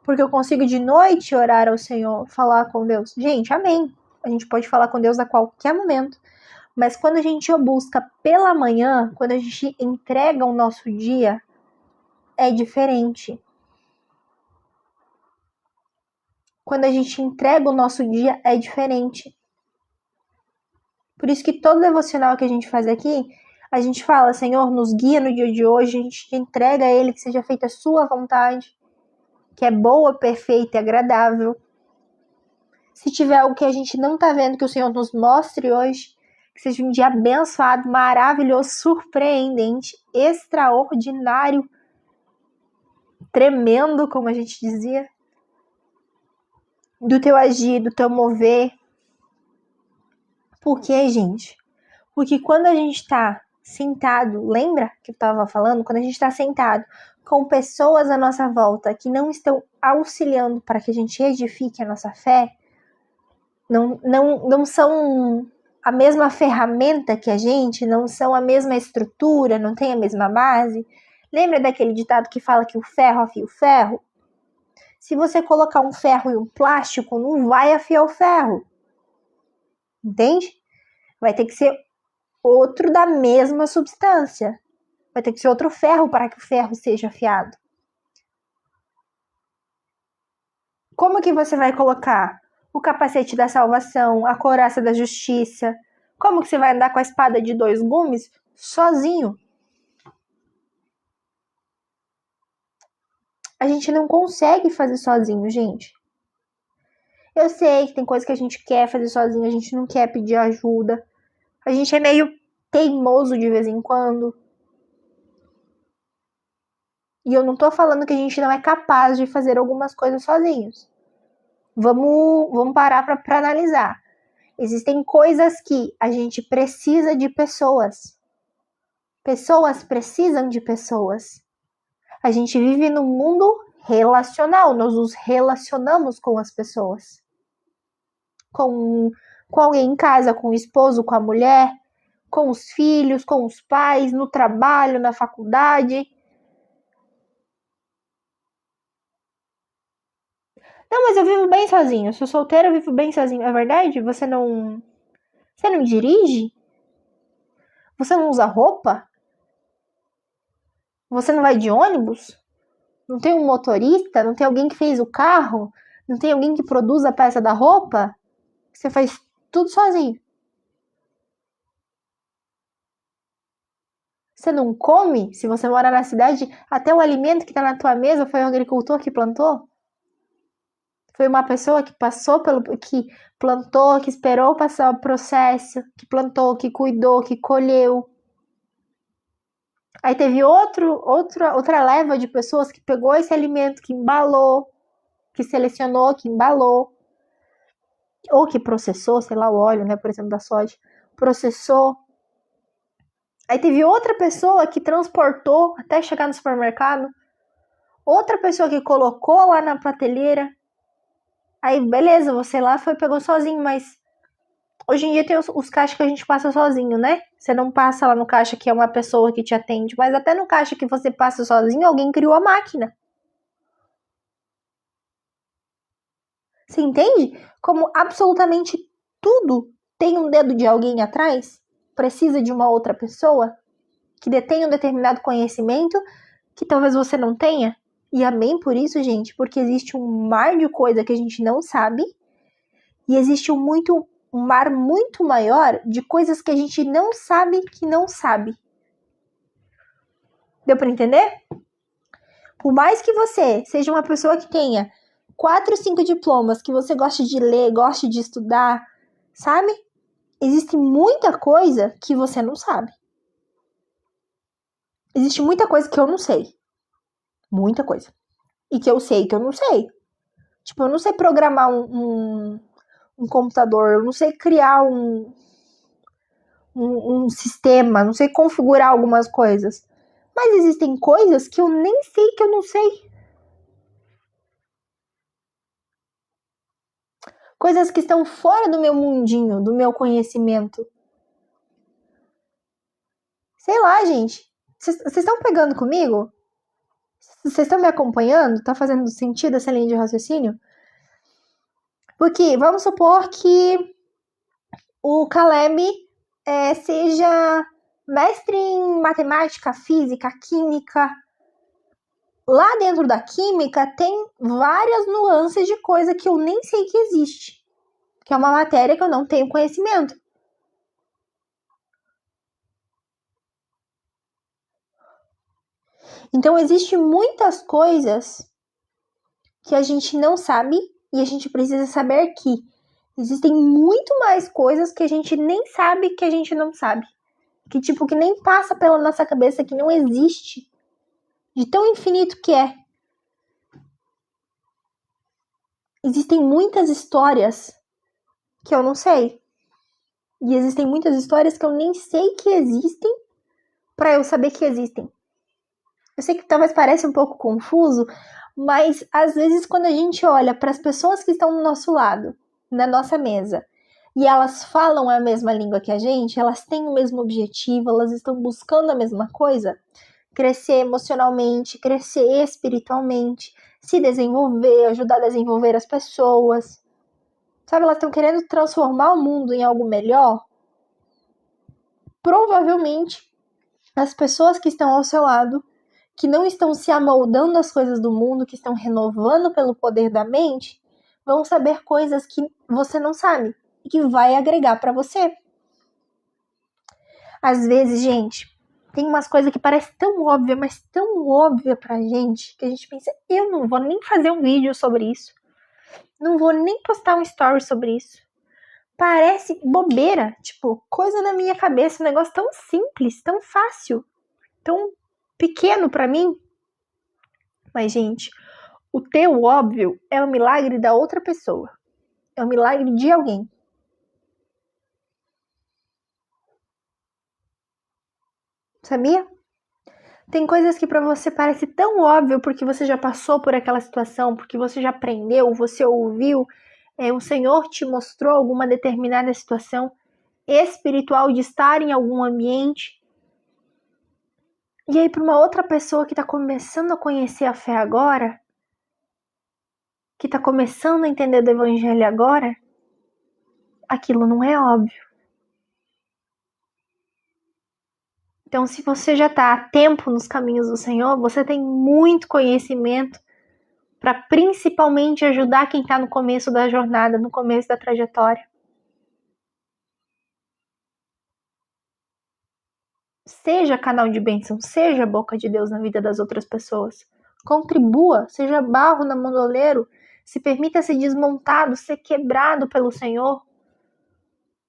Porque eu consigo de noite orar ao Senhor, falar com Deus. Gente, amém. A gente pode falar com Deus a qualquer momento. Mas quando a gente o busca pela manhã, quando a gente entrega o nosso dia, é diferente. Quando a gente entrega o nosso dia, é diferente. Por isso que todo devocional que a gente faz aqui, a gente fala, Senhor, nos guia no dia de hoje, a gente entrega a Ele, que seja feita a sua vontade, que é boa, perfeita e agradável. Se tiver algo que a gente não tá vendo, que o Senhor nos mostre hoje, que seja um dia abençoado, maravilhoso, surpreendente, extraordinário, tremendo, como a gente dizia, do teu agir, do teu mover. Por quê, gente? Porque quando a gente tá sentado, lembra que eu tava falando? Quando a gente tá sentado com pessoas à nossa volta que não estão auxiliando para que a gente edifique a nossa fé, não são a mesma ferramenta que a gente, não são a mesma estrutura, não tem a mesma base. Lembra daquele ditado que fala que o ferro afia o ferro? Se você colocar um ferro e um plástico, não vai afiar o ferro. Entende? Vai ter que ser outro da mesma substância. Vai ter que ser outro ferro para que o ferro seja afiado. Como que você vai colocar o capacete da salvação, a couraça da justiça? Como que você vai andar com a espada de 2 gumes sozinho? A gente não consegue fazer sozinho, gente. Eu sei que tem coisa que a gente quer fazer sozinho, a gente não quer pedir ajuda. A gente é meio teimoso de vez em quando. E eu não tô falando que a gente não é capaz de fazer algumas coisas sozinhos. Vamos parar para analisar. Existem coisas que a gente precisa de pessoas. Pessoas precisam de pessoas. A gente vive num mundo relacional. Nós nos relacionamos com as pessoas. Com alguém em casa, com o esposo, com a mulher, com os filhos, com os pais, no trabalho, na faculdade. Não, mas eu vivo bem sozinho. Eu sou solteira, eu vivo bem sozinho. É verdade? Você não dirige? Você não usa roupa? Você não vai de ônibus? Não tem um motorista? Não tem alguém que fez o carro? Não tem alguém que produz a peça da roupa? Você faz tudo sozinho. Você não come? Se você mora na cidade, até o alimento que está na tua mesa foi o agricultor que plantou? Foi uma pessoa que passou que plantou, que esperou passar o processo, que plantou, que cuidou, que colheu. Aí teve outra leva de pessoas que pegou esse alimento, que embalou, que selecionou, que embalou, ou que processou, sei lá, o óleo, né, por exemplo, da soja, processou. Aí teve outra pessoa que transportou até chegar no supermercado, outra pessoa que colocou lá na prateleira. Aí, beleza, você lá pegou sozinho, mas hoje em dia tem os caixas que a gente passa sozinho, né? Você não passa lá no caixa que é uma pessoa que te atende, mas até no caixa que você passa sozinho, alguém criou a máquina. Você entende? Como absolutamente tudo tem um dedo de alguém atrás, precisa de uma outra pessoa que detém um determinado conhecimento que talvez você não tenha. E amém por isso, gente, porque existe um mar de coisa que a gente não sabe e existe um mar muito maior de coisas que a gente não sabe que não sabe. Deu para entender? Por mais que você seja uma pessoa que tenha 4, 5 diplomas, que você goste de ler, goste de estudar, sabe? Existe muita coisa que você não sabe. Existe muita coisa que eu não sei. Muita coisa. E que eu sei que eu não sei. Tipo, eu não sei programar um computador, eu não sei criar um sistema, não sei configurar algumas coisas. Mas existem coisas que eu nem sei que eu não sei. Coisas que estão fora do meu mundinho, do meu conhecimento. Sei lá, gente. Vocês estão pegando comigo? Vocês estão me acompanhando? Tá fazendo sentido essa linha de raciocínio? Porque vamos supor que o Caleb seja mestre em matemática, física, química. Lá dentro da química tem várias nuances de coisa que eu nem sei que existe. Que é uma matéria que eu não tenho conhecimento. Então, existem muitas coisas que a gente não sabe e a gente precisa saber que existem muito mais coisas que a gente nem sabe que a gente não sabe. Que nem passa pela nossa cabeça, que não existe. De tão infinito que é. Existem muitas histórias que eu não sei. E existem muitas histórias que eu nem sei que existem para eu saber que existem. Eu sei que talvez pareça um pouco confuso, mas às vezes quando a gente olha para as pessoas que estão do nosso lado, na nossa mesa, e elas falam a mesma língua que a gente, elas têm o mesmo objetivo, elas estão buscando a mesma coisa, crescer emocionalmente, crescer espiritualmente, se desenvolver, ajudar a desenvolver as pessoas. Sabe, elas estão querendo transformar o mundo em algo melhor. Provavelmente, as pessoas que estão ao seu lado, que não estão se amoldando às coisas do mundo, que estão renovando pelo poder da mente, vão saber coisas que você não sabe e que vai agregar para você. Às vezes, gente, tem umas coisas que parecem tão óbvia, mas tão óbvia pra gente, que a gente pensa, eu não vou nem fazer um vídeo sobre isso. Não vou nem postar um story sobre isso. Parece bobeira, tipo, coisa na minha cabeça, um negócio tão simples, tão fácil, tão pequeno pra mim. Mas, gente, o teu óbvio é o milagre da outra pessoa. É o milagre de alguém. Sabia? Tem coisas que pra você parece tão óbvio porque você já passou por aquela situação, porque você já aprendeu, você ouviu, o Senhor te mostrou alguma determinada situação espiritual de estar em algum ambiente. E aí, para uma outra pessoa que está começando a conhecer a fé agora, que está começando a entender do evangelho agora, aquilo não é óbvio. Então, se você já está há tempo nos caminhos do Senhor, você tem muito conhecimento para principalmente ajudar quem está no começo da jornada, no começo da trajetória. Seja canal de bênção, seja a boca de Deus na vida das outras pessoas. Contribua, seja barro na mão do oleiro, se permita ser desmontado, ser quebrado pelo Senhor.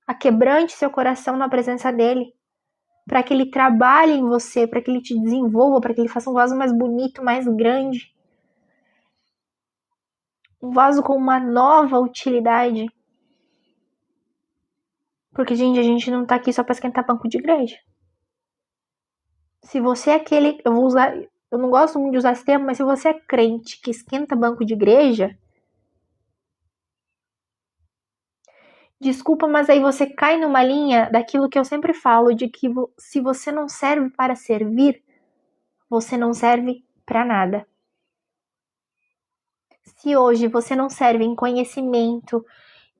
Aquebrante seu coração na presença dele, para que ele trabalhe em você, para que ele te desenvolva, para que ele faça um vaso mais bonito, mais grande. Um vaso com uma nova utilidade. Porque, gente, a gente não tá aqui só para esquentar banco de igreja. Se você é aquele, eu não gosto muito de usar esse termo, mas se você é crente que esquenta banco de igreja, desculpa, mas aí você cai numa linha daquilo que eu sempre falo, de que se você não serve para servir, você não serve para nada. Se hoje você não serve em conhecimento,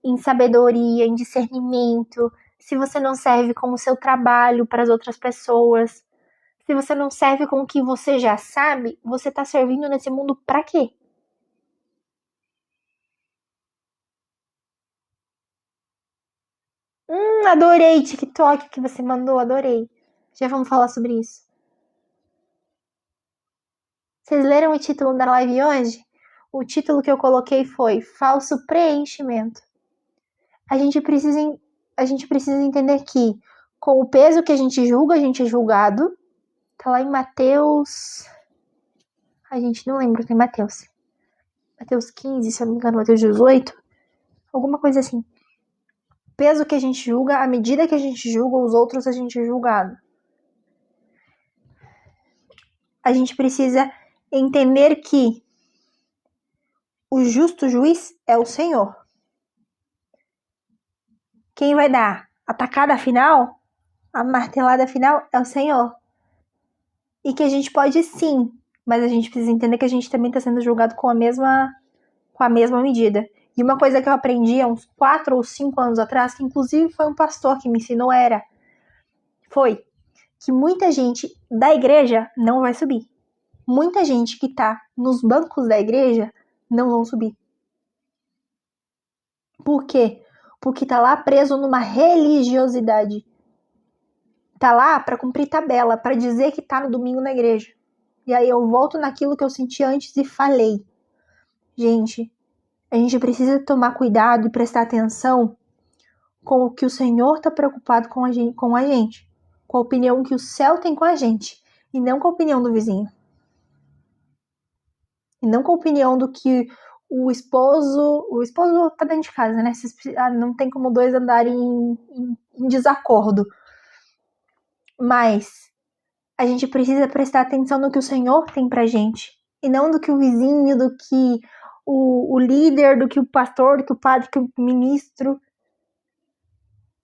em sabedoria, em discernimento, se você não serve com o seu trabalho para as outras pessoas, se você não serve com o que você já sabe, você tá servindo nesse mundo pra quê? Adorei TikTok que você mandou, adorei. Já vamos falar sobre isso. Vocês leram o título da live hoje? O título que eu coloquei foi Falso Preenchimento. A gente precisa entender que com o peso que a gente julga, a gente é julgado. Tá lá em Mateus... A gente não lembra, tem Mateus. Mateus 15, se eu não me engano, Mateus 18. Alguma coisa assim. Peso que a gente julga, à medida que a gente julga os outros, a gente é julgado. A gente precisa entender que o justo juiz é o Senhor. Quem vai dar a tacada final, a martelada final, é o Senhor. E que a gente pode sim, mas a gente precisa entender que a gente também está sendo julgado com a mesma medida. E uma coisa que eu aprendi há uns 4 ou 5 anos atrás, que inclusive foi um pastor que me ensinou, foi que muita gente da igreja não vai subir. Muita gente que tá nos bancos da igreja não vão subir. Por quê? Porque tá lá preso numa religiosidade. Tá lá para cumprir tabela, para dizer que tá no domingo na igreja. E aí eu volto naquilo que eu senti antes e falei. Gente, a gente precisa tomar cuidado e prestar atenção com o que o Senhor tá preocupado com a gente, com a opinião que o céu tem com a gente, e não com a opinião do vizinho. E não com a opinião do que o esposo tá dentro de casa, né? Não tem como dois andarem em desacordo. Mas a gente precisa prestar atenção no que o Senhor tem pra gente. E não do que o vizinho, do que o líder, do que o pastor, do que o padre, do que o ministro.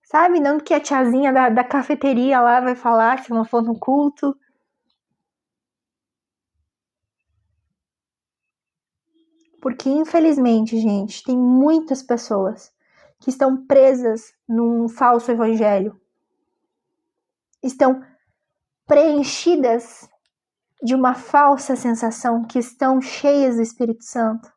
Sabe? Não do que a tiazinha da cafeteria lá vai falar se não for no culto. Porque, infelizmente, gente, tem muitas pessoas que estão presas num falso evangelho. Estão preenchidas de uma falsa sensação, que estão cheias do Espírito Santo.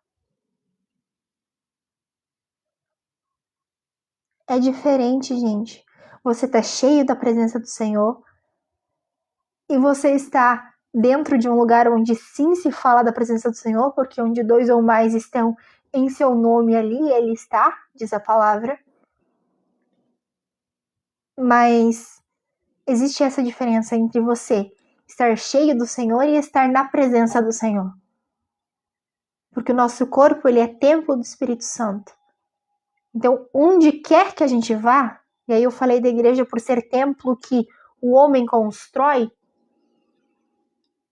É diferente, gente. Você está cheio da presença do Senhor e você está dentro de um lugar onde sim se fala da presença do Senhor, porque onde 2 ou mais estão em seu nome ali, ele está, diz a palavra. Mas existe essa diferença entre você estar cheio do Senhor e estar na presença do Senhor. Porque o nosso corpo, ele é templo do Espírito Santo. Então, onde quer que a gente vá, e aí eu falei da igreja por ser templo que o homem constrói,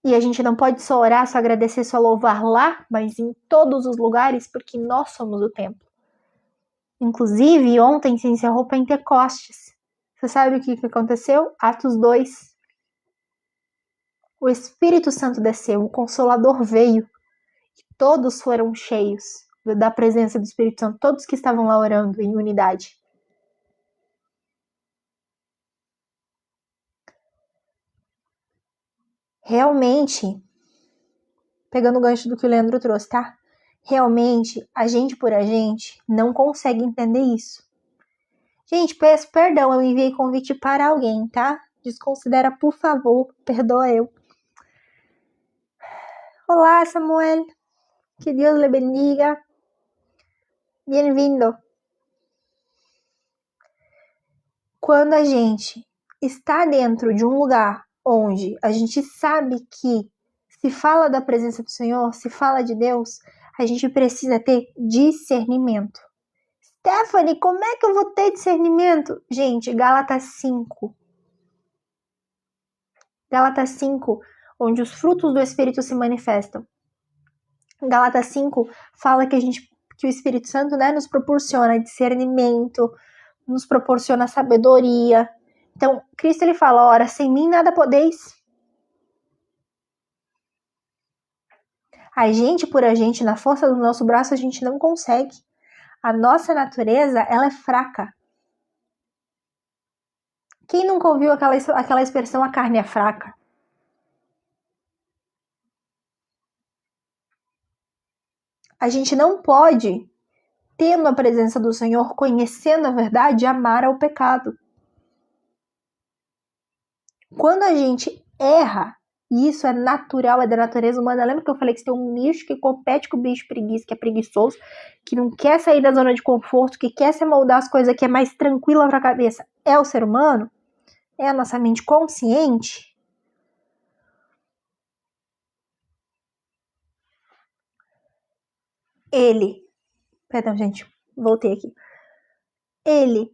e a gente não pode só orar, só agradecer, só louvar lá, mas em todos os lugares, porque nós somos o templo. Inclusive, ontem se encerrou Pentecostes. Você sabe o que aconteceu? Atos 2. O Espírito Santo desceu, o Consolador veio. E todos foram cheios da presença do Espírito Santo. Todos que estavam lá orando em unidade. Realmente, pegando o gancho do que o Leandro trouxe, tá? Realmente, a gente por a gente não consegue entender isso. Gente, peço perdão, eu enviei convite para alguém, tá? Desconsidera, por favor. Perdoa eu. Olá, Samuel. Que Deus le bendiga. Bem-vindo. Quando a gente está dentro de um lugar onde a gente sabe que se fala da presença do Senhor, se fala de Deus, a gente precisa ter discernimento. Stephanie, como é que eu vou ter discernimento? Gente, Gálatas 5. Gálatas 5, onde os frutos do Espírito se manifestam. Gálatas 5 fala que o Espírito Santo, né, nos proporciona discernimento, nos proporciona sabedoria. Então, Cristo ele fala, ora, sem mim nada podeis. A gente, por a gente, na força do nosso braço, a gente não consegue. A nossa natureza, ela é fraca. Quem nunca ouviu aquela expressão, a carne é fraca? A gente não pode, tendo a presença do Senhor, conhecendo a verdade, amar ao pecado. Quando a gente erra, e isso é natural, é da natureza humana. Lembra que eu falei que tem um bicho que compete com o bicho preguiça, que é preguiçoso, que não quer sair da zona de conforto, que quer se moldar as coisas que é mais tranquila para a cabeça? É o ser humano? É a nossa mente consciente? Perdão, gente, voltei aqui. Ele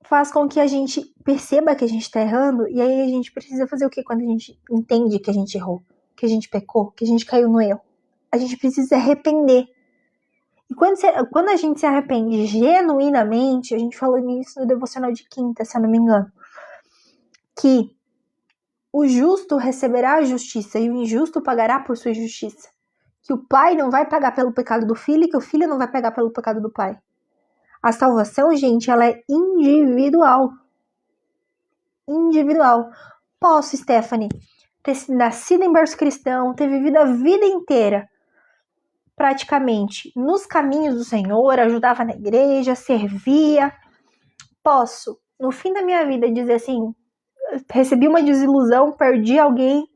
faz com que a gente perceba que a gente está errando, e aí a gente precisa fazer o que quando a gente entende que a gente errou, que a gente pecou, que a gente caiu no erro? A gente precisa se arrepender. E quando a gente se arrepende genuinamente, a gente falou nisso no devocional de quinta, se eu não me engano, que o justo receberá a justiça e o injusto pagará por sua injustiça. Que o pai não vai pagar pelo pecado do filho e que o filho não vai pagar pelo pecado do pai. A salvação, gente, ela é individual. Individual. Posso, Stephanie, ter nascido em berço cristão, ter vivido a vida inteira praticamente nos caminhos do Senhor, ajudava na igreja, servia. Posso, no fim da minha vida, dizer assim, recebi uma desilusão, perdi alguém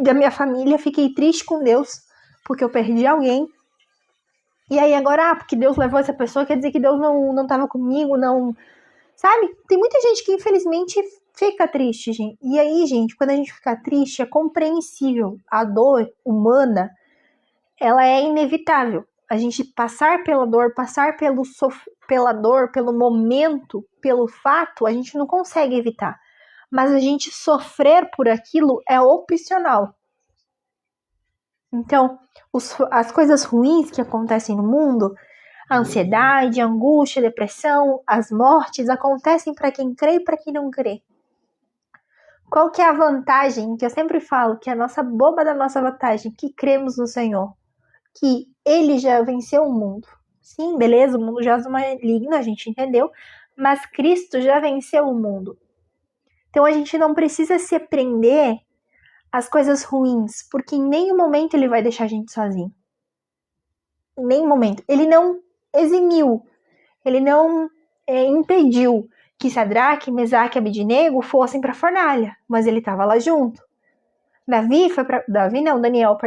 da minha família, fiquei triste com Deus, porque eu perdi alguém. E aí agora, porque Deus levou essa pessoa, quer dizer que Deus não estava comigo, não... Sabe? Tem muita gente que, infelizmente, fica triste, gente. E aí, gente, quando a gente fica triste, é compreensível. A dor humana, ela é inevitável. A gente passar pela dor, passar pela dor, pelo momento, pelo fato, a gente não consegue evitar. Mas a gente sofrer por aquilo é opcional. Então, as coisas ruins que acontecem no mundo, a ansiedade, a angústia, a depressão, as mortes, acontecem para quem crê e para quem não crê. Qual que é a vantagem, que eu sempre falo, que é a nossa boba da nossa vantagem, que cremos no Senhor, que Ele já venceu o mundo. Sim, beleza, o mundo jaz no maligno, a gente entendeu, mas Cristo já venceu o mundo. Então a gente não precisa se prender às coisas ruins, porque em nenhum momento Ele vai deixar a gente sozinho. Em nenhum momento. Ele não eximiu, Ele não impediu que Sadraque, Mesaque e Abednego fossem para a fornalha, mas Ele estava lá junto. Daniel,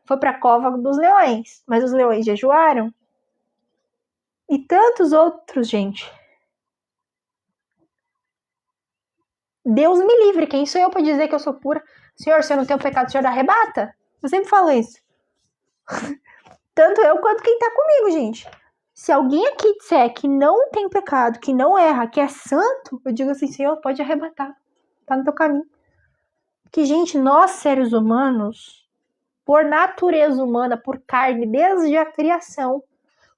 foi para a cova dos leões, mas os leões jejuaram. E tantos outros, gente. Deus me livre, quem sou eu para dizer que eu sou pura? Senhor, se eu não tenho pecado, o Senhor arrebata? Eu sempre falo isso. Tanto eu quanto quem tá comigo, gente. Se alguém aqui disser que não tem pecado, que não erra, que é santo, eu digo assim, Senhor, pode arrebatar. Tá no teu caminho. Porque, gente, nós seres humanos, por natureza humana, por carne, desde a criação,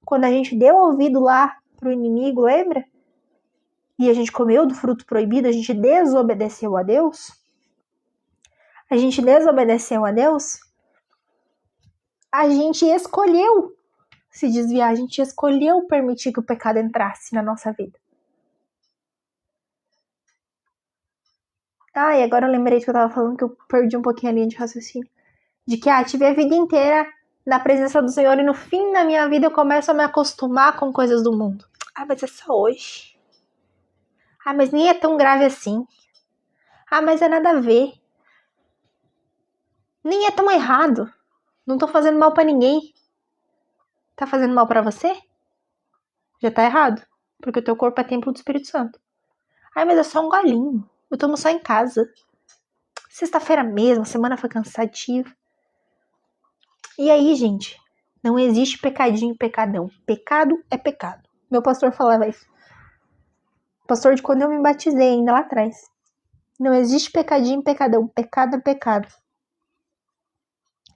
quando a gente deu ouvido lá pro inimigo, lembra? E a gente comeu do fruto proibido, a gente desobedeceu a Deus. A gente escolheu se desviar, a gente escolheu permitir que o pecado entrasse na nossa vida. E agora eu lembrei que eu tava falando que eu perdi um pouquinho a linha de raciocínio. De que, tive a vida inteira na presença do Senhor e no fim da minha vida eu começo a me acostumar com coisas do mundo. Mas é só hoje. Mas nem é tão grave assim. Ah, mas é nada a ver. Nem é tão errado. Não tô fazendo mal pra ninguém. Tá fazendo mal pra você? Já tá errado. Porque o teu corpo é templo do Espírito Santo. Ai, mas é só um golinho. Eu tomo só em casa. Sexta-feira mesmo, a semana foi cansativa. E aí, gente, não existe pecadinho e pecadão. Pecado é pecado. Meu pastor falava isso. Pastor de quando eu me batizei, ainda lá atrás. Não existe pecadinho e pecadão. Pecado é pecado.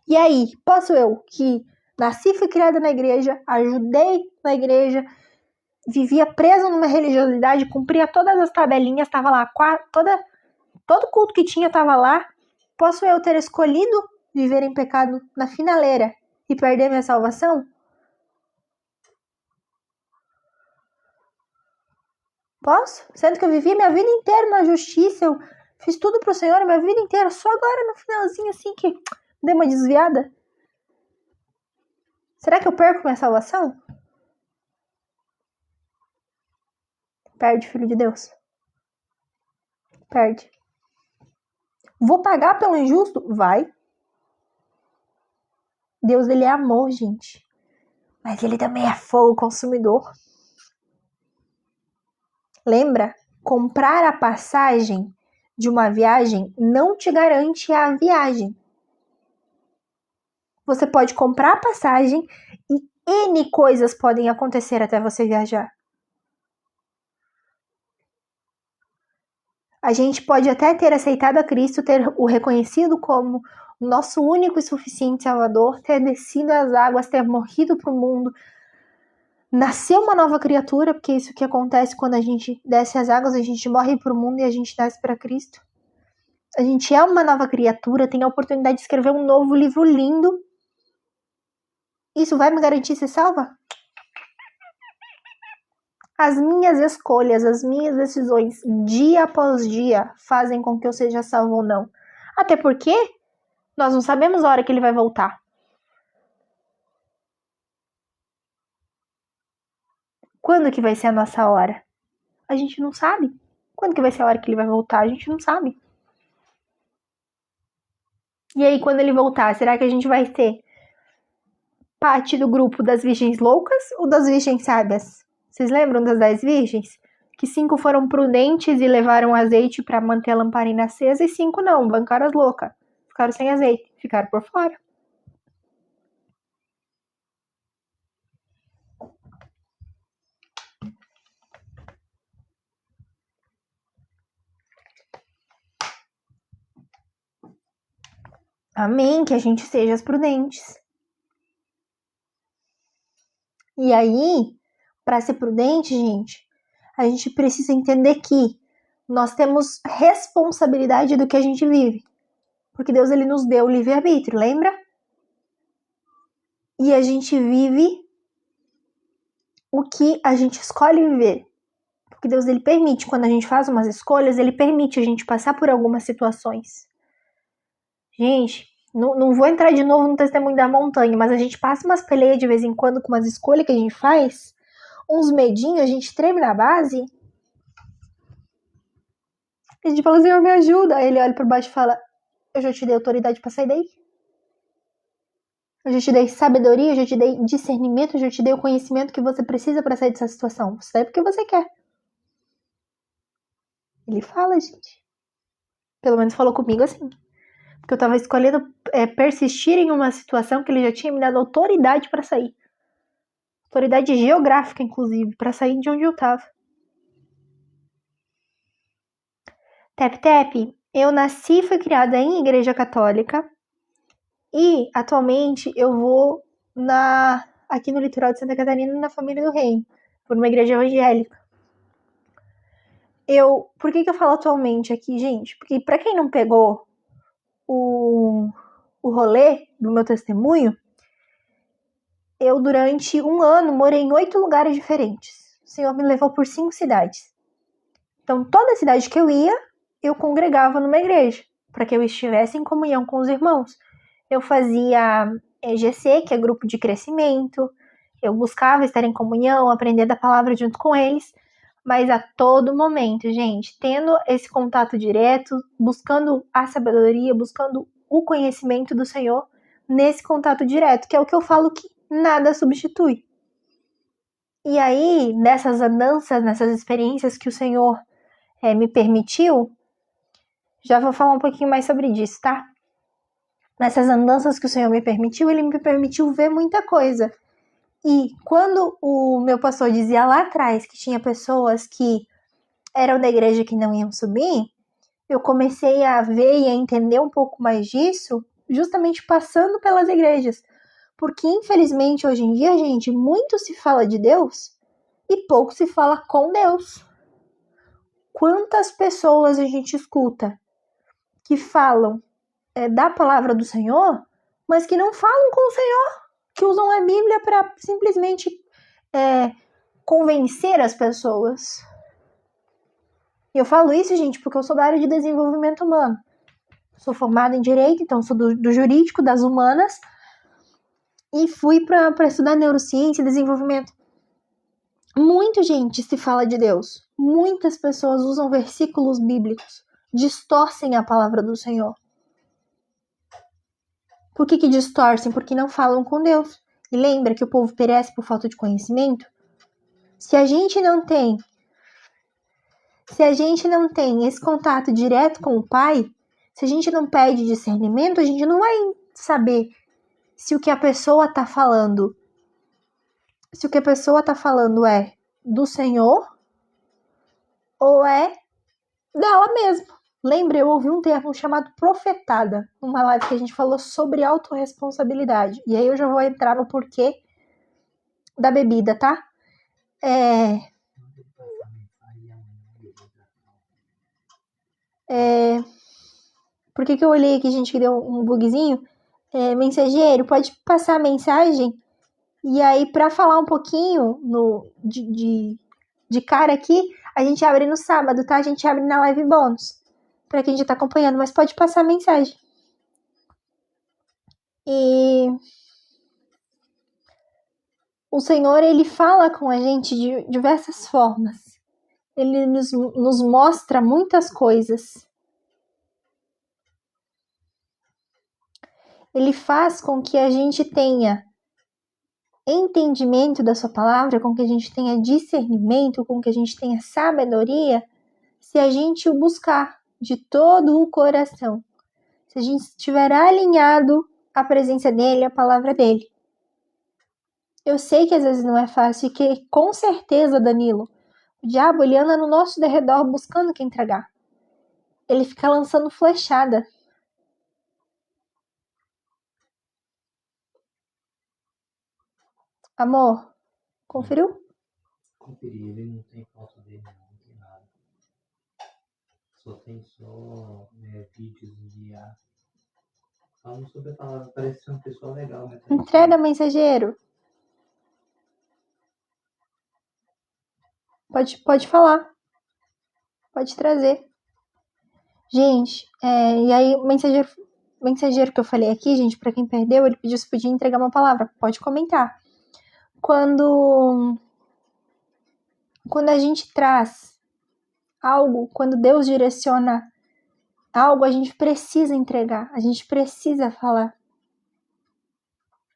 E aí, posso eu, que nasci e fui criada na igreja, ajudei na igreja, vivia presa numa religiosidade, cumpria todas as tabelinhas, tava lá, todo culto que tinha tava lá. Posso eu ter escolhido viver em pecado na finaleira e perder minha salvação? Posso? Sendo que eu vivi minha vida inteira na justiça, eu fiz tudo pro Senhor minha vida inteira, só agora no finalzinho assim que dei uma desviada. Será que eu perco minha salvação? Perde, filho de Deus. Perde. Vou pagar pelo injusto? Vai. Deus, ele é amor, gente. Mas ele também é fogo consumidor. Lembra? Comprar a passagem de uma viagem não te garante a viagem. Você pode comprar a passagem e N coisas podem acontecer até você viajar. A gente pode até ter aceitado a Cristo, ter o reconhecido como o nosso único e suficiente Salvador, ter descido as águas, ter morrido para o mundo, nascer uma nova criatura, porque isso que acontece quando a gente desce as águas, a gente morre para o mundo e a gente nasce para Cristo. A gente é uma nova criatura, tem a oportunidade de escrever um novo livro lindo. Isso vai me garantir ser salva? As minhas escolhas, as minhas decisões, dia após dia, fazem com que eu seja salvo ou não. Até porque nós não sabemos a hora que ele vai voltar. Quando que vai ser a nossa hora? A gente não sabe. Quando que vai ser a hora que ele vai voltar? A gente não sabe. E aí, quando ele voltar, será que a gente vai ser parte do grupo das virgens loucas ou das virgens sábias? Vocês lembram das 10 virgens? Que 5 foram prudentes e levaram azeite para manter a lamparina acesa e 5 não, bancaram as loucas. Ficaram sem azeite, ficaram por fora. Amém, que a gente seja as prudentes. E aí, para ser prudente, gente, a gente precisa entender que nós temos responsabilidade do que a gente vive. Porque Deus, ele nos deu o livre-arbítrio, lembra? E a gente vive o que a gente escolhe viver. Porque Deus, ele permite, quando a gente faz umas escolhas, ele permite a gente passar por algumas situações. Gente, não vou entrar de novo no testemunho da montanha, mas a gente passa umas peleias de vez em quando com umas escolhas que a gente faz, uns medinhos, a gente treme na base. A gente fala, Senhor, me ajuda. Aí ele olha por baixo e fala, eu já te dei autoridade pra sair daí. Eu já te dei sabedoria, eu já te dei discernimento, eu já te dei o conhecimento que você precisa pra sair dessa situação. Sai porque você quer. Ele fala, gente. Pelo menos falou comigo assim. Porque eu tava escolhendo persistir em uma situação que ele já tinha me dado autoridade pra sair. Autoridade geográfica, inclusive, pra sair de onde eu tava. Tep, eu nasci e fui criada em igreja católica. E, atualmente, eu vou aqui no litoral de Santa Catarina, na Família do Reino, por uma igreja evangélica. Por que eu falo atualmente aqui, gente? Porque pra quem não pegou o rolê do meu testemunho, eu durante um ano morei em 8 lugares diferentes. O Senhor me levou por 5 cidades. Então, toda cidade que eu ia, eu congregava numa igreja, para que eu estivesse em comunhão com os irmãos. Eu fazia GC, que é grupo de crescimento, eu buscava estar em comunhão, aprender da palavra junto com eles, mas a todo momento, gente, tendo esse contato direto, buscando a sabedoria, buscando o conhecimento do Senhor nesse contato direto, que é o que eu falo que nada substitui. E aí, nessas andanças, nessas experiências que o Senhor me permitiu, já vou falar um pouquinho mais sobre isso, tá? Nessas andanças que o Senhor me permitiu, Ele me permitiu ver muita coisa. E quando o meu pastor dizia lá atrás que tinha pessoas que eram da igreja que não iam subir, eu comecei a ver e a entender um pouco mais disso, justamente passando pelas igrejas. Porque, infelizmente, hoje em dia, gente, muito se fala de Deus e pouco se fala com Deus. Quantas pessoas a gente escuta que falam da palavra do Senhor, mas que não falam com o Senhor, que usam a Bíblia para simplesmente convencer as pessoas. E eu falo isso, gente, porque eu sou da área de desenvolvimento humano. Sou formada em Direito, então sou do jurídico, das humanas, e fui para estudar neurociência e desenvolvimento. Muito, gente, se fala de Deus. Muitas pessoas usam versículos bíblicos, distorcem a palavra do Senhor. Por que distorcem? Porque não falam com Deus. E lembra que o povo perece por falta de conhecimento? Se a gente não tem esse contato direto com o Pai, se a gente não pede discernimento, a gente não vai saber se o que a pessoa está falando, é do Senhor ou é dela mesmo. Lembra, eu ouvi um termo chamado profetada, numa live que a gente falou sobre autorresponsabilidade. E aí eu já vou entrar no porquê da bebida, tá? Por que eu olhei aqui, gente, que deu um bugzinho? Mensageiro, pode passar a mensagem? E aí, para falar um pouquinho de cara aqui, a gente abre no sábado, tá? A gente abre na live bônus, para quem já tá acompanhando, mas pode passar a mensagem. E o Senhor, Ele fala com a gente de diversas formas. Ele nos mostra muitas coisas. Ele faz com que a gente tenha entendimento da sua palavra, com que a gente tenha discernimento, com que a gente tenha sabedoria, se a gente o buscar de todo o coração. Se a gente estiver alinhado à presença dele, à palavra dele. Eu sei que às vezes não é fácil e que, com certeza, Danilo, o diabo, ele anda no nosso derredor buscando quem tragar. Ele fica lançando flechada. Amor, conferiu?
Conferi, ele não tem foto dele, não tem nada. Só tem vídeos de IA. Falando sobre a palavra, parece ser uma pessoa legal, né?
Entrega, mensageiro. Pode falar. Pode trazer. Gente, e aí o mensageiro que eu falei aqui, gente, pra quem perdeu, ele pediu se podia entregar uma palavra. Pode comentar. Quando a gente traz algo, quando Deus direciona algo, a gente precisa entregar, a gente precisa falar.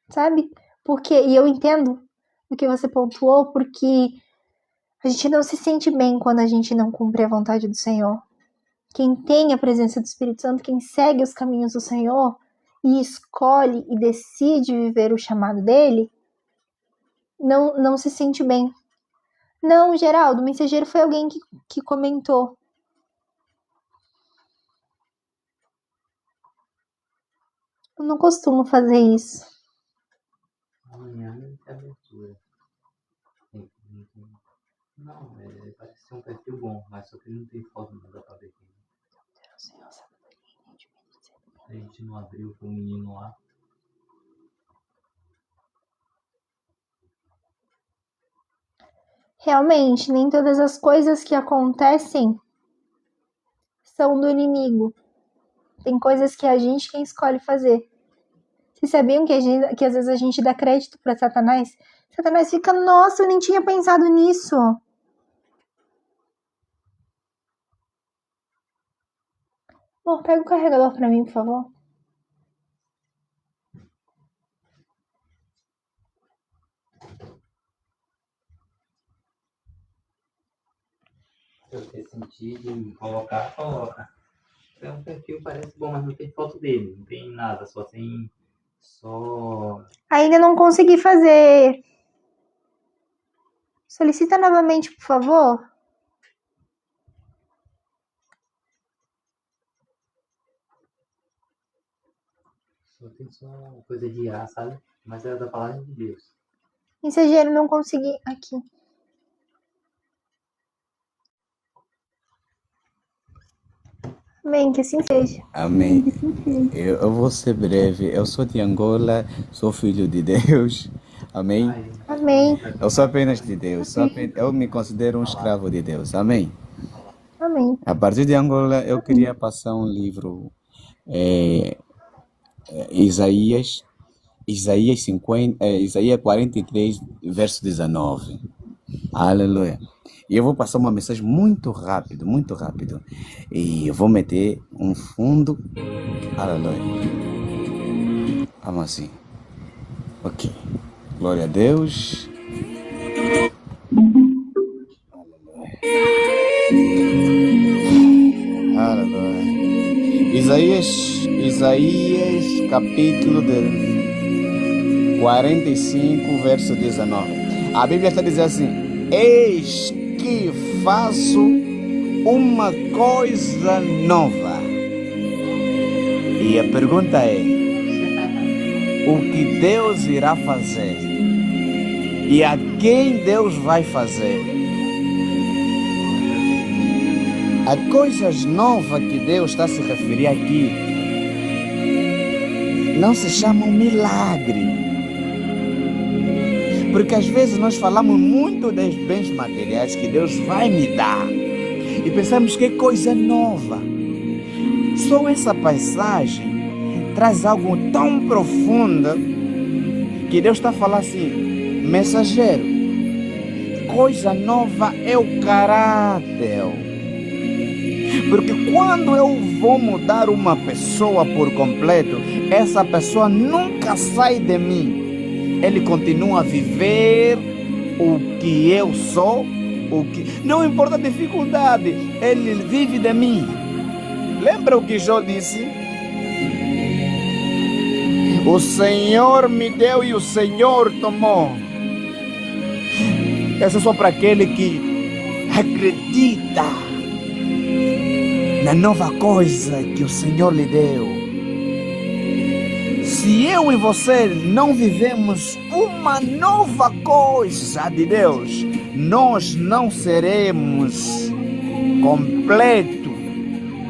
Sabe? E eu entendo o que você pontuou, porque a gente não se sente bem quando a gente não cumpre a vontade do Senhor. Quem tem a presença do Espírito Santo, quem segue os caminhos do Senhor e escolhe e decide viver o chamado dele, não se sente bem. Não, Geraldo, o mensageiro foi alguém que comentou. Eu não costumo fazer isso.
Amanhã não tem abertura. Não, parece ser um perfil bom, mas só que ele não tem foto, não dá pra ver quem. A gente não abriu pro menino lá.
Realmente, nem todas as coisas que acontecem são do inimigo. Tem coisas que a gente quem escolhe fazer. Vocês sabiam que às vezes a gente dá crédito para Satanás? Satanás fica, nossa, eu nem tinha pensado nisso. Amor, pega o carregador pra mim, por favor.
Se você sentir de colocar, coloca. É um perfil, parece bom, mas não tem foto dele, não tem nada, só tem. Só.
Ainda não consegui fazer. Solicita novamente, por favor.
Só tem só coisa de ar, sabe? Mas é da palavra de Deus.
Mensageiro, não consegui. Aqui. Amém, que assim seja.
Amém. Eu vou ser breve. Eu sou de Angola, sou filho de Deus. Amém.
Amém.
Eu sou apenas de Deus. Eu me considero um escravo de Deus. Amém.
Amém.
A partir de Angola, eu queria passar um livro, Isaías 43, verso 19. Aleluia. E eu vou passar uma mensagem muito rápido, muito rápido. E eu vou meter um fundo. Aleluia. Vamos assim. Ok. Glória a Deus. Aleluia. Isaías capítulo 45, verso 19. A Bíblia está dizendo assim: eis que faço uma coisa nova. E a pergunta é: o que Deus irá fazer? E a quem Deus vai fazer? A coisas novas que Deus está se referindo aqui não se chamam milagre. Porque às vezes nós falamos muito dos bens materiais que Deus vai me dar e pensamos que é coisa nova. Só essa passagem traz algo tão profundo que Deus está falando assim: mensageiro, coisa nova é o caráter. Porque quando eu vou mudar uma pessoa por completo, essa pessoa nunca sai de mim. Ele continua a viver o que eu sou, não importa a dificuldade, ele vive de mim. Lembra o que Jó disse? O Senhor me deu e o Senhor tomou. Essa é só para aquele que acredita na nova coisa que o Senhor lhe deu. Se eu e você não vivemos uma nova coisa de Deus, nós não seremos completos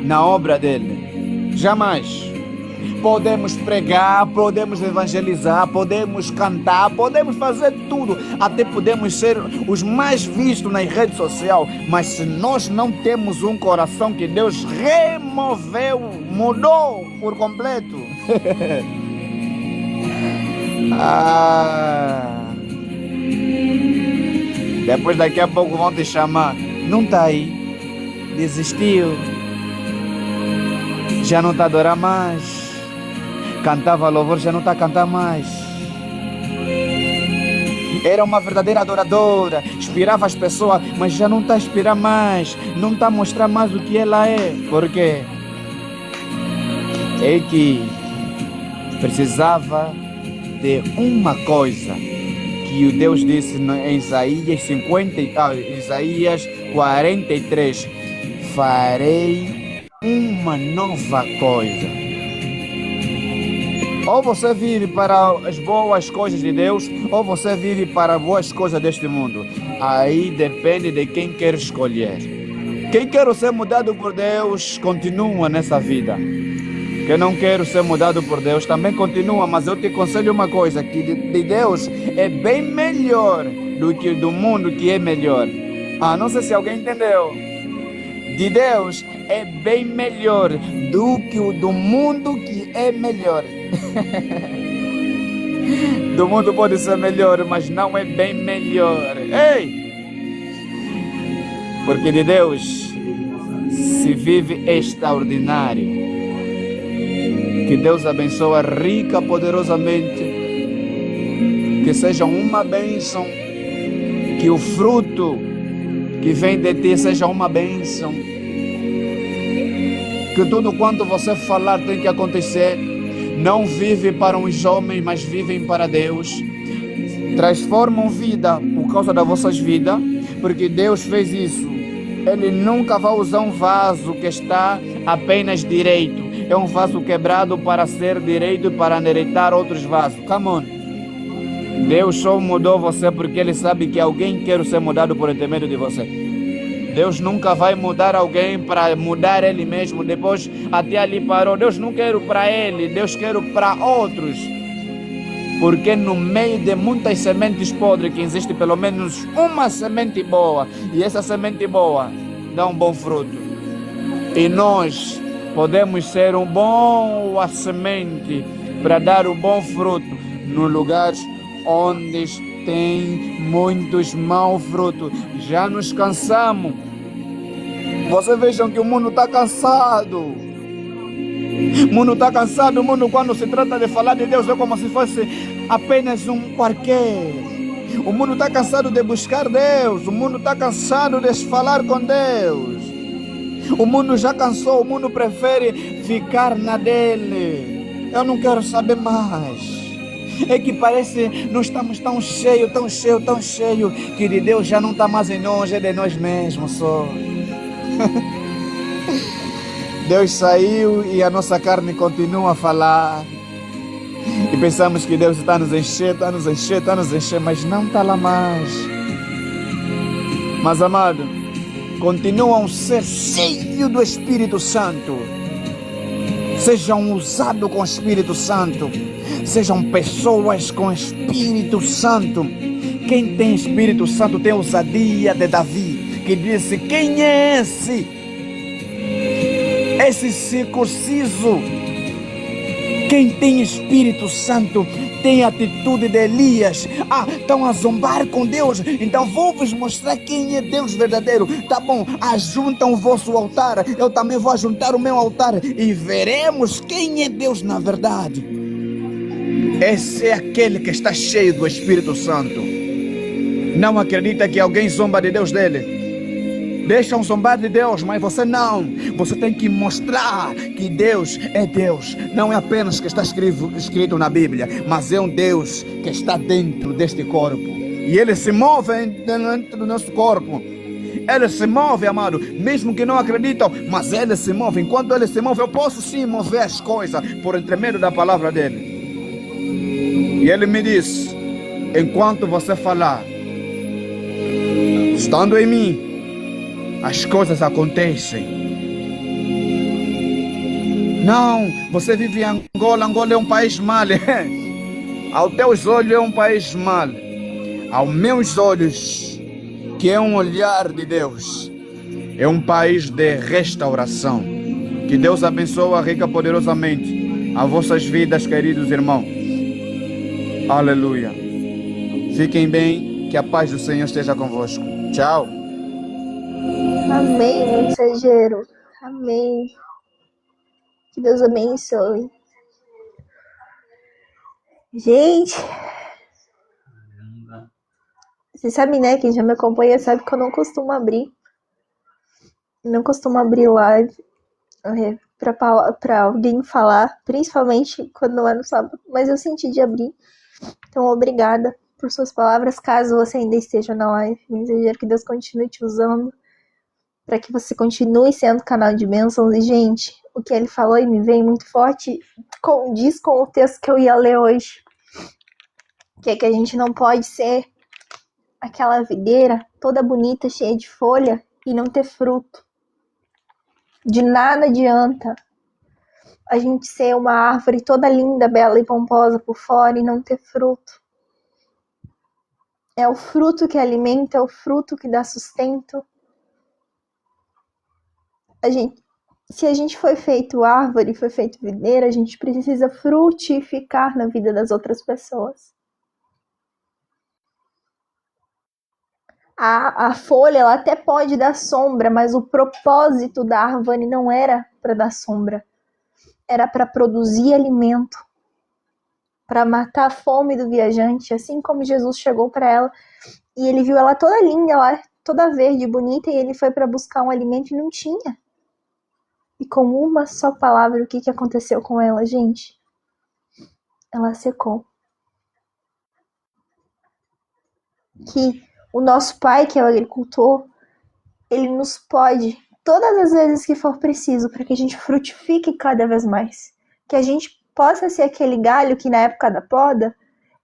na obra dele. Jamais. Podemos pregar, podemos evangelizar, podemos cantar, podemos fazer tudo, até podemos ser os mais vistos nas redes sociais, mas se nós não temos um coração que Deus removeu, mudou por completo, depois daqui a pouco vão te chamar, não está aí, desistiu, já não está a adorar mais. Cantava louvor, já não está a cantar mais. Era uma verdadeira adoradora, inspirava as pessoas, mas já não está a inspirar mais, não está a mostrar mais o que ela é. Por quê? É que precisava de uma coisa que o Deus disse em Isaías 43: farei uma nova coisa. Ou você vive para as boas coisas de Deus, ou você vive para as boas coisas deste mundo. Aí depende de quem quer escolher. Quem quer ser mudado por Deus, continua nessa vida. Quem não quer ser mudado por Deus, também continua. Mas eu te aconselho uma coisa, que de Deus é bem melhor do que do mundo que é melhor. Não sei se alguém entendeu. De Deus é bem melhor do que o do mundo que é melhor. Do mundo pode ser melhor, mas não é bem melhor. Ei! Porque de Deus se vive extraordinário. Que Deus abençoe rica, poderosamente. Que seja uma bênção. Que o fruto que vem de ti seja uma bênção. Que tudo quanto você falar tem que acontecer. Não vive para os homens, mas vivem para Deus. Transformam vida por causa das vossas vidas, porque Deus fez isso. Ele nunca vai usar um vaso que está apenas direito. É um vaso quebrado para ser direito e para endireitar outros vasos. Come on. Deus só mudou você porque Ele sabe que alguém quer ser mudado por intermédio de você. Deus nunca vai mudar alguém para mudar Ele mesmo. Depois até ali parou. Deus não quer para Ele, Deus quer para outros. Porque no meio de muitas sementes podres que existe pelo menos uma semente boa. E essa semente boa dá um bom fruto. E nós podemos ser uma boa semente para dar um bom fruto no lugar onde tem muitos maus frutos. Já nos cansamos. Vocês vejam que o mundo está cansado. O mundo está cansado. O mundo, quando se trata de falar de Deus, é como se fosse apenas um qualquer. O mundo está cansado de buscar Deus. O mundo está cansado de falar com Deus. O mundo já cansou. O mundo prefere ficar na dele. Eu não quero saber mais. É que parece nós estamos tão cheio, que de Deus já não está mais em nós, é de nós mesmos só. Deus saiu e a nossa carne continua a falar. E pensamos que Deus está nos encher, mas não está lá mais. Mas amado, continuam a ser cheios do Espírito Santo. Sejam usados com o Espírito Santo. Sejam pessoas com Espírito Santo. Quem tem Espírito Santo tem ousadia de Davi, que disse: quem é esse? Esse circunciso. Quem tem Espírito Santo tem a atitude de Elias. Estão a zombar com Deus, então vou vos mostrar quem é Deus verdadeiro. Tá bom, ajuntam o vosso altar, eu também vou ajuntar o meu altar e veremos quem é Deus na verdade. Esse é aquele que está cheio do Espírito Santo. Não acredita que alguém zomba de Deus dele? Deixam zombar de Deus, mas você não. Você tem que mostrar que Deus é Deus. Não é apenas que está escrito na Bíblia, mas é um Deus que está dentro deste corpo. E Ele se move dentro do nosso corpo. Ele se move, amado, mesmo que não acreditam, mas Ele se move. Enquanto Ele se move, eu posso sim mover as coisas por intermédio da palavra dEle. E Ele me diz: enquanto você falar, estando em mim, as coisas acontecem. Não, você vive em Angola. Angola é um país mal. Aos teus olhos é um país mal. Aos meus olhos, que é um olhar de Deus, é um país de restauração. Que Deus abençoe rica poderosamente as vossas vidas, queridos irmãos. Aleluia. Fiquem bem, que a paz do Senhor esteja convosco. Tchau.
Amém, mensageiro. Amém. Que Deus abençoe. Gente, vocês sabem, né? Quem já me acompanha sabe que eu não costumo abrir. Não costumo abrir live pra alguém falar, principalmente quando não é no sábado. Mas eu senti de abrir. Então, obrigada por suas palavras. Caso você ainda esteja na live, mensageiro, que Deus continue te usando, para que você continue sendo canal de bênçãos. E, gente, o que ele falou e me vem muito forte, condiz com o texto que eu ia ler hoje, que é que a gente não pode ser aquela videira toda bonita, cheia de folha, e não ter fruto. De nada adianta a gente ser uma árvore toda linda, bela e pomposa por fora e não ter fruto. É o fruto que alimenta, é o fruto que dá sustento. Se a gente foi feito árvore, foi feito videira, a gente precisa frutificar na vida das outras pessoas. A folha, ela até pode dar sombra, mas o propósito da árvore não era para dar sombra. era para produzir alimento, para matar a fome do viajante, assim como Jesus chegou para ela e ele viu ela toda linda lá, toda verde, bonita, e ele foi para buscar um alimento e não tinha. E com uma só palavra, o que aconteceu com ela, gente? Ela secou. Que o nosso Pai, que é o agricultor, ele nos pode, todas as vezes que for preciso, para que a gente frutifique cada vez mais. Que a gente possa ser aquele galho que na época da poda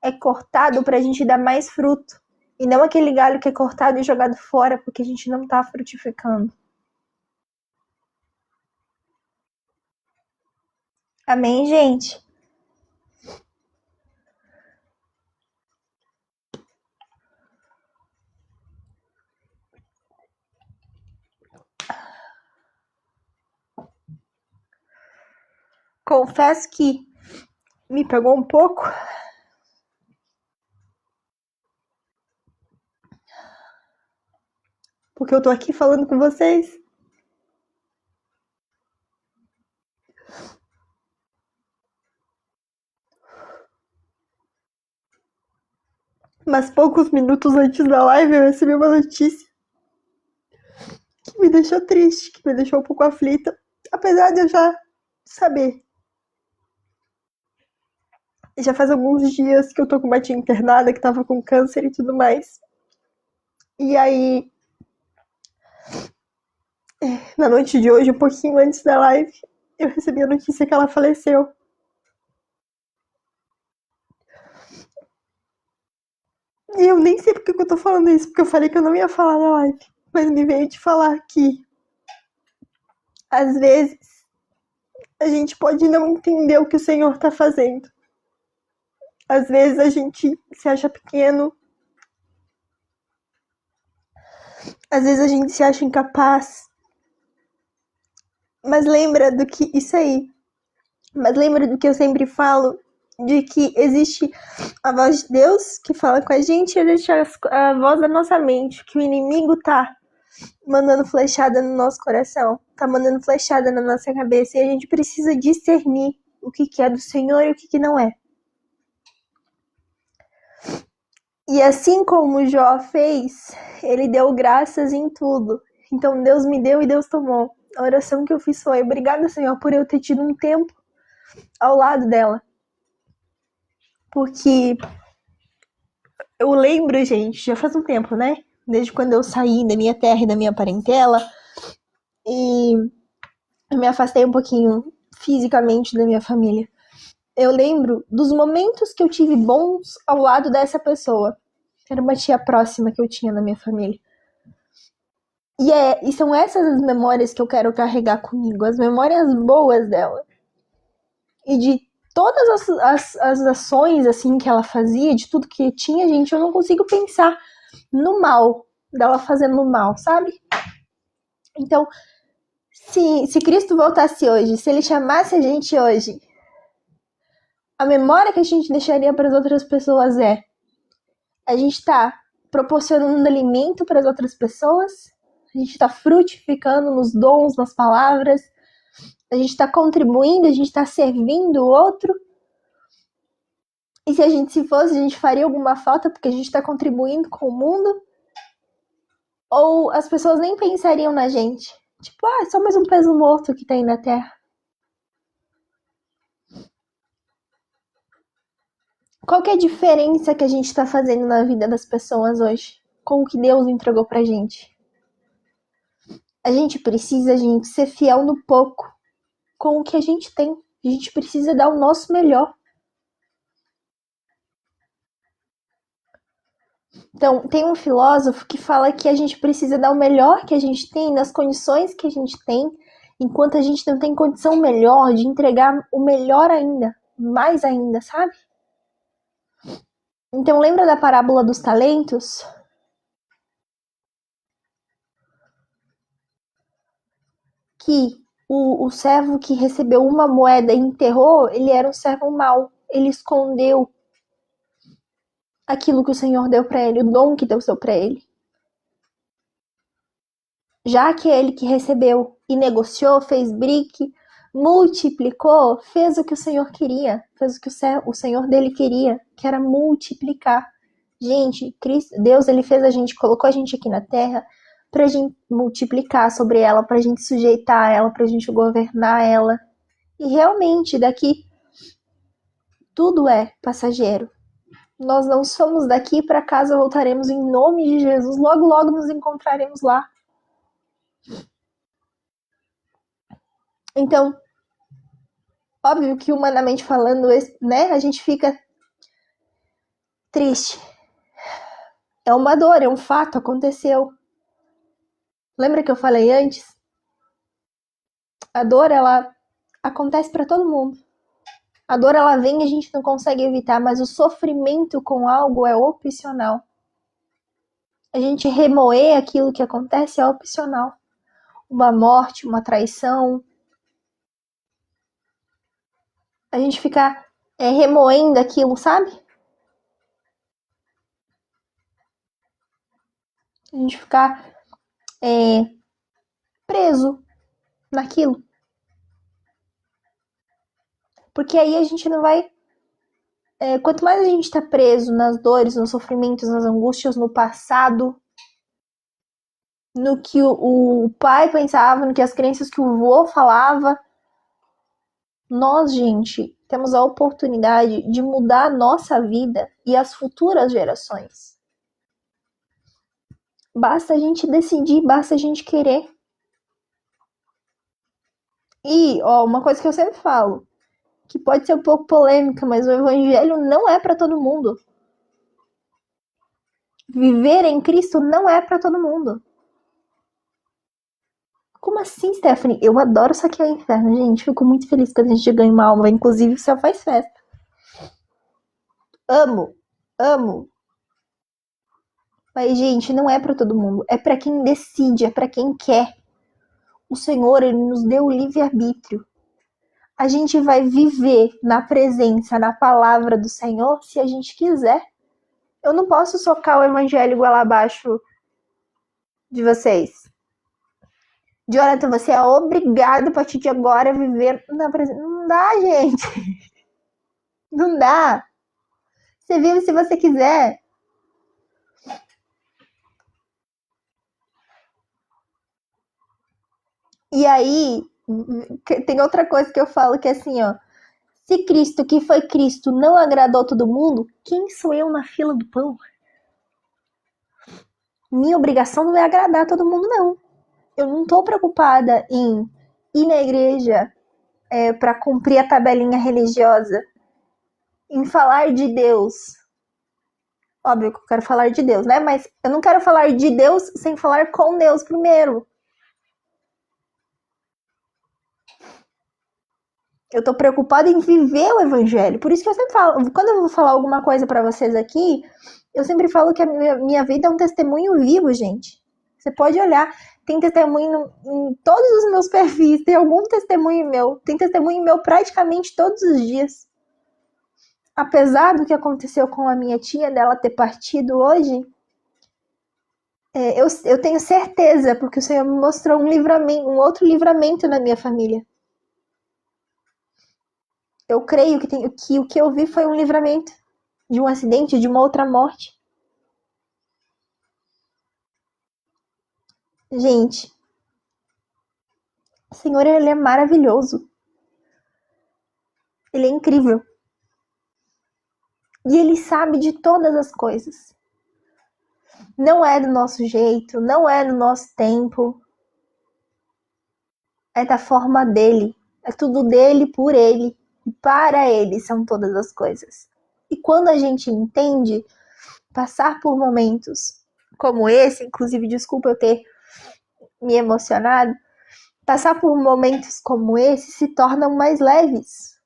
é cortado para a gente dar mais fruto. E não aquele galho que é cortado e jogado fora porque a gente não está frutificando. Amém, gente? Confesso que me pegou um pouco. Porque eu tô aqui falando com vocês. Mas poucos minutos antes da live eu recebi uma notícia que me deixou triste, que me deixou um pouco aflita. Apesar de eu já saber. Já faz alguns dias que eu tô com uma tia internada que tava com câncer e tudo mais. E aí, na noite de hoje, um pouquinho antes da live, eu recebi a notícia que ela faleceu. E eu nem sei porque que eu tô falando isso, porque eu falei que eu não ia falar na live. Mas me veio de falar que, às vezes, a gente pode não entender o que o Senhor tá fazendo. Às vezes a gente se acha pequeno. Às vezes a gente se acha incapaz. Mas lembra do que... Isso aí. Mas lembra do que eu sempre falo, de que existe a voz de Deus que fala com a gente e existe a voz da nossa mente, que o inimigo tá mandando flechada no nosso coração, tá mandando flechada na nossa cabeça, e a gente precisa discernir o que é do Senhor e o que não é. E assim como Jó fez, ele deu graças em tudo. Então Deus me deu e Deus tomou. A oração que eu fiz foi: obrigada, Senhor, por eu ter tido um tempo ao lado dela. Porque eu lembro, gente, já faz um tempo, né? Desde quando eu saí da minha terra e da minha parentela. E eu me afastei um pouquinho fisicamente da minha família. Eu lembro dos momentos que eu tive bons ao lado dessa pessoa. Era uma tia próxima que eu tinha na minha família. E são essas as memórias que eu quero carregar comigo. As memórias boas dela. E de todas as ações assim que ela fazia, de tudo que tinha, gente, eu não consigo pensar no mal dela fazendo mal, sabe? Então, se Cristo voltasse hoje, se ele chamasse a gente hoje, a memória que a gente deixaria para as outras pessoas é: a gente tá proporcionando alimento para as outras pessoas, a gente tá frutificando nos dons, nas palavras, a gente tá contribuindo, a gente tá servindo o outro. E se a gente fosse, a gente faria alguma falta porque a gente tá contribuindo com o mundo? Ou as pessoas nem pensariam na gente? Tipo, é só mais um peso morto que tem na Terra. Qual que é a diferença que a gente tá fazendo na vida das pessoas hoje? Com o que Deus entregou pra gente? A gente precisa, gente, ser fiel no pouco. Com o que a gente tem. A gente precisa dar o nosso melhor. Então, tem um filósofo que fala que a gente precisa dar o melhor que a gente tem, nas condições que a gente tem, enquanto a gente não tem condição melhor de entregar o melhor ainda, mais ainda, sabe? Então, lembra da parábola dos talentos? Que o servo que recebeu uma moeda e enterrou, ele era um servo mau. Ele escondeu aquilo que o Senhor deu para ele, o dom que Deus deu para ele. Já aquele que recebeu e negociou, fez brique, multiplicou, fez o que o Senhor queria, fez o que o Senhor dele queria, que era multiplicar. Gente, Deus, ele fez a gente, colocou a gente aqui na terra pra gente multiplicar sobre ela, pra gente sujeitar ela, pra gente governar ela. E realmente, daqui tudo é passageiro. Nós não somos daqui, para casa voltaremos em nome de Jesus. Logo, logo nos encontraremos lá. Então, óbvio que humanamente falando, né, a gente fica triste. É uma dor, é um fato, aconteceu. Lembra que eu falei antes? A dor, ela acontece para todo mundo. A dor, ela vem e a gente não consegue evitar, mas o sofrimento com algo é opcional. A gente remoer aquilo que acontece é opcional. Uma morte, uma traição. A gente ficar remoendo aquilo, sabe? A gente ficar preso naquilo. Porque aí a gente não vai... quanto mais a gente tá preso nas dores, nos sofrimentos, nas angústias, no passado, no que o pai pensava, no que as crenças que o vô falava, nós, gente, temos a oportunidade de mudar a nossa vida e as futuras gerações. Basta a gente decidir, basta a gente querer. E, uma coisa que eu sempre falo, que pode ser um pouco polêmica, mas o evangelho não é para todo mundo. Viver em Cristo não é para todo mundo. Como assim, Stephanie? Eu adoro saquear o inferno, gente. Fico muito feliz quando a gente ganha uma alma. Inclusive, o céu faz festa. Amo. Mas, gente, não é para todo mundo. É para quem decide, é para quem quer. O Senhor, ele nos deu o livre-arbítrio. A gente vai viver na presença, na palavra do Senhor, se a gente quiser. Eu não posso socar o evangelho igual abaixo de vocês. Jonathan, você é obrigado a partir de agora a viver na presença. Não dá, gente. Não dá. Você vive se você quiser. E aí, tem outra coisa que eu falo que é assim, se Cristo, que foi Cristo, não agradou todo mundo, quem sou eu na fila do pão? Minha obrigação não é agradar todo mundo, não. Eu não tô preocupada em ir na igreja para cumprir a tabelinha religiosa, em falar de Deus. Óbvio que eu quero falar de Deus, né? Mas eu não quero falar de Deus sem falar com Deus primeiro. Eu tô preocupada em viver o evangelho. Por isso que eu sempre falo, quando eu vou falar alguma coisa para vocês aqui, eu sempre falo que a minha vida é um testemunho vivo, gente. Você pode olhar, tem testemunho em todos os meus perfis, tem algum testemunho meu. Tem testemunho meu praticamente todos os dias. Apesar do que aconteceu com a minha tia, dela ter partido hoje, eu tenho certeza, porque o Senhor me mostrou um outro livramento na minha família. Eu creio que o que eu vi foi um livramento de um acidente, de uma outra morte. Gente, o Senhor, ele é maravilhoso. Ele é incrível. E ele sabe de todas as coisas. Não é do nosso jeito, não é do nosso tempo. É da forma dele. É tudo dele, por ele. E para ele são todas as coisas. E quando a gente entende, passar por momentos como esse, inclusive, desculpa eu ter me emocionado, passar por momentos como esse se tornam mais leves.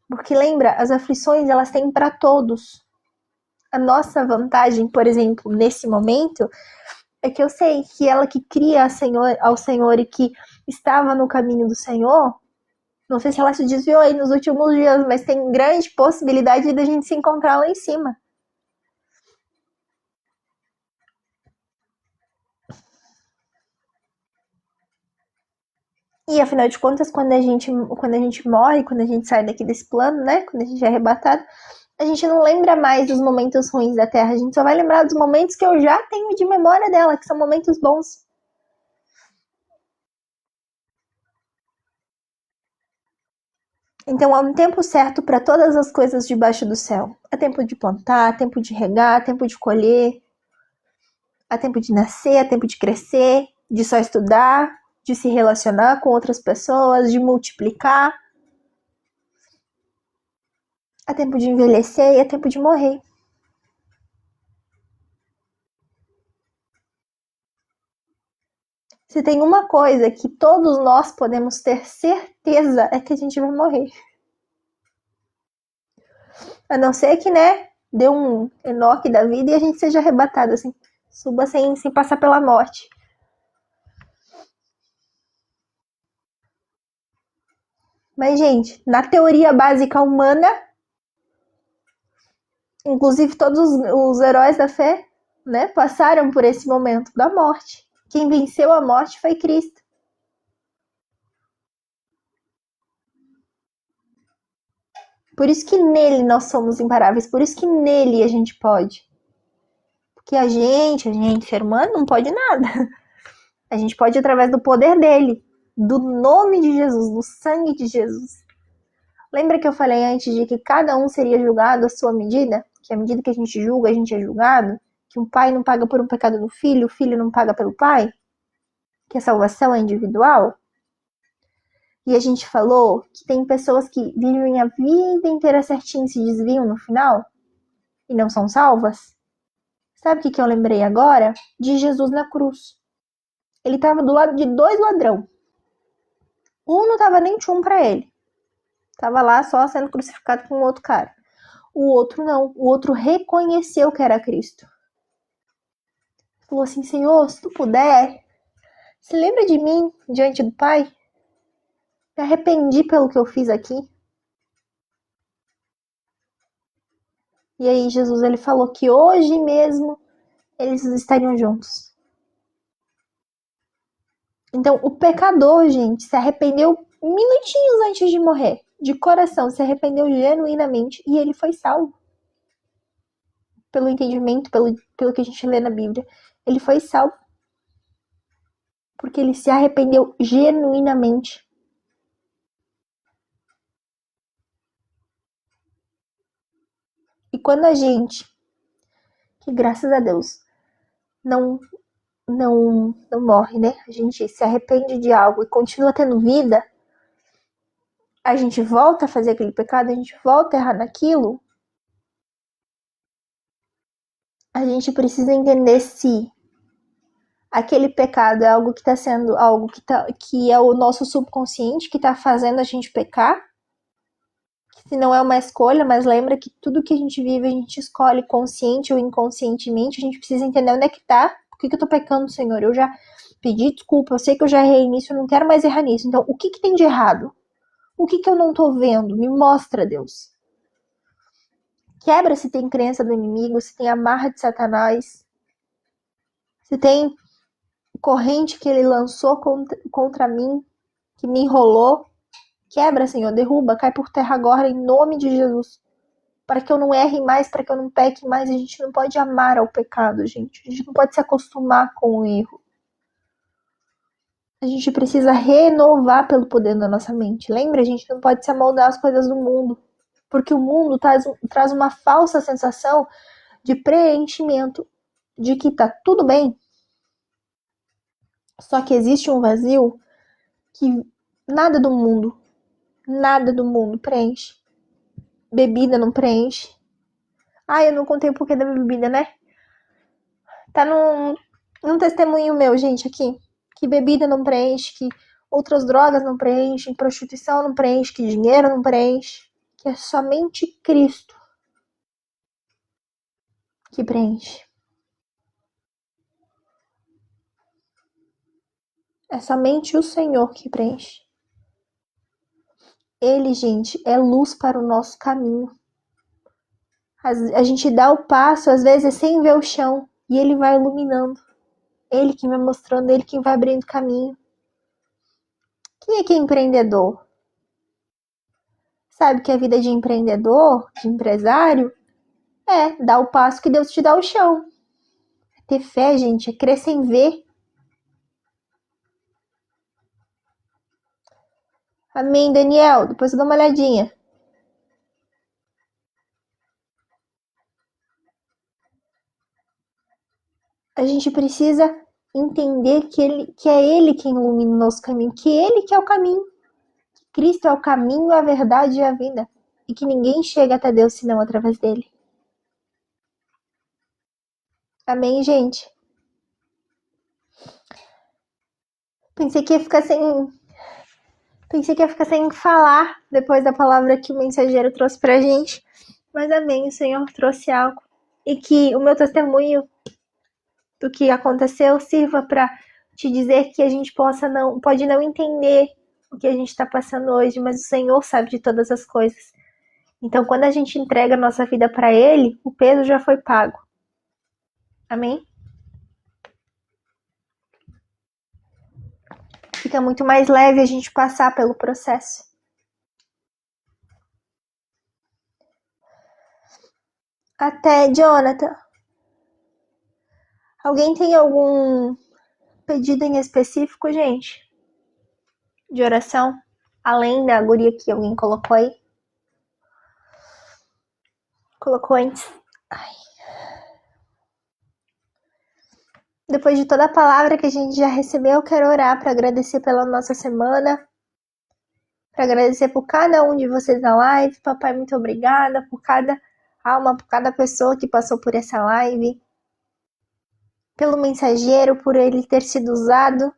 Porque lembra, as aflições elas têm para todos. A nossa vantagem, por exemplo, nesse momento, é que eu sei que ela que cria ao Senhor e que estava no caminho do Senhor, não sei se ela se desviou aí nos últimos dias, mas tem grande possibilidade de a gente se encontrar lá em cima. E afinal de contas, quando a gente morre, quando a gente sai daqui desse plano, né? Quando a gente é arrebatado, a gente não lembra mais dos momentos ruins da Terra. A gente só vai lembrar dos momentos que eu já tenho de memória dela, que são momentos bons. Então há um tempo certo para todas as coisas debaixo do céu. Há tempo de plantar, há tempo de regar, há tempo de colher, há tempo de nascer, há tempo de crescer, de só estudar, de se relacionar com outras pessoas, de multiplicar. Há tempo de envelhecer e há tempo de morrer. Se tem uma coisa que todos nós podemos ter certeza é que a gente vai morrer. A não ser que, né, dê um Enoque da vida e a gente seja arrebatado, assim, suba sem passar pela morte. Mas, gente, na teoria básica humana, inclusive todos os heróis da fé, né, passaram por esse momento da morte. Quem venceu a morte foi Cristo. Por isso que nele nós somos imparáveis, por isso que nele a gente pode. Porque a gente, ser humano, não pode nada. A gente pode através do poder dele, do nome de Jesus, do sangue de Jesus. Lembra que eu falei antes de que cada um seria julgado à sua medida? Que à medida que a gente julga, a gente é julgado? Que um pai não paga por um pecado do filho, o filho não paga pelo pai? Que a salvação é individual? E a gente falou que tem pessoas que vivem a vida inteira certinho e se desviam no final e não são salvas? Sabe o que eu lembrei agora? De Jesus na cruz. Ele estava do lado de 2 ladrões. Um não estava nem tchum pra ele. Estava lá só sendo crucificado com um outro cara. O outro não. O outro reconheceu que era Cristo. Falou assim, Senhor, se tu puder, se lembra de mim diante do Pai? Me arrependi pelo que eu fiz aqui. E aí Jesus ele falou que hoje mesmo eles estariam juntos. Então o pecador, gente, se arrependeu minutinhos antes de morrer. De coração, se arrependeu genuinamente e ele foi salvo. Pelo entendimento, pelo que a gente lê na Bíblia. Ele foi salvo. Porque ele se arrependeu genuinamente. E quando a gente, que graças a Deus, não morre, né? A gente se arrepende de algo e continua tendo vida, a gente volta a fazer aquele pecado, a gente volta a errar naquilo, a gente precisa entender se aquele pecado é algo que está sendo algo que é o nosso subconsciente que está fazendo a gente pecar, se não é uma escolha, mas lembra que tudo que a gente vive a gente escolhe consciente ou inconscientemente, a gente precisa entender onde é que tá, por que eu tô pecando, Senhor, eu já pedi desculpa, eu sei que eu já errei nisso, eu não quero mais errar nisso, então o que tem de errado? O que eu não tô vendo? Me mostra, Deus. Quebra se tem crença do inimigo, se tem amarra de Satanás, se tem corrente que ele lançou contra mim, que me enrolou. Quebra, Senhor, derruba, cai por terra agora em nome de Jesus. Para que eu não erre mais, para que eu não peque mais. A gente não pode amar ao pecado, gente. A gente não pode se acostumar com o erro. A gente precisa renovar pelo poder da nossa mente. Lembra? A gente não pode se amoldar às coisas do mundo. Porque o mundo traz uma falsa sensação de preenchimento, de que tá tudo bem. Só que existe um vazio que nada do mundo preenche. Bebida não preenche. Eu não contei o porquê da bebida, né? Tá num testemunho meu, gente, aqui. Que bebida não preenche, que outras drogas não preenchem, prostituição não preenche, que dinheiro não preenche. Que é somente Cristo que preenche. É somente o Senhor que preenche. Ele, gente, é luz para o nosso caminho. A gente dá o passo, às vezes, sem ver o chão. E ele vai iluminando. Ele que vai mostrando, ele que vai abrindo caminho. Quem é que é empreendedor? Sabe que a vida de empreendedor, de empresário, é dar o passo que Deus te dá o chão. É ter fé, gente, é crer sem ver. Amém, Daniel? Depois eu dou uma olhadinha. A gente precisa entender que é Ele quem ilumina o nosso caminho, que Ele que é o caminho. Que Cristo é o caminho, a verdade e a vida. E que ninguém chega até Deus senão através dele. Amém, gente? Pensei que ia ficar sem falar depois da palavra que o mensageiro trouxe pra gente. Mas amém, o Senhor trouxe algo. E que o meu testemunho do que aconteceu sirva para te dizer que a gente pode não entender o que a gente está passando hoje, mas o Senhor sabe de todas as coisas. Então, quando a gente entrega a nossa vida para Ele, o peso já foi pago. Amém? Fica muito mais leve a gente passar pelo processo. Até, Jonathan. Alguém tem algum pedido em específico, gente? De oração? Além da guria que alguém colocou aí? Colocou antes. Ai. Depois de toda a palavra que a gente já recebeu, eu quero orar para agradecer pela nossa semana. Para agradecer por cada um de vocês na live. Papai, muito obrigada por cada alma, por cada pessoa que passou por essa live. Pelo mensageiro, por ele ter sido usado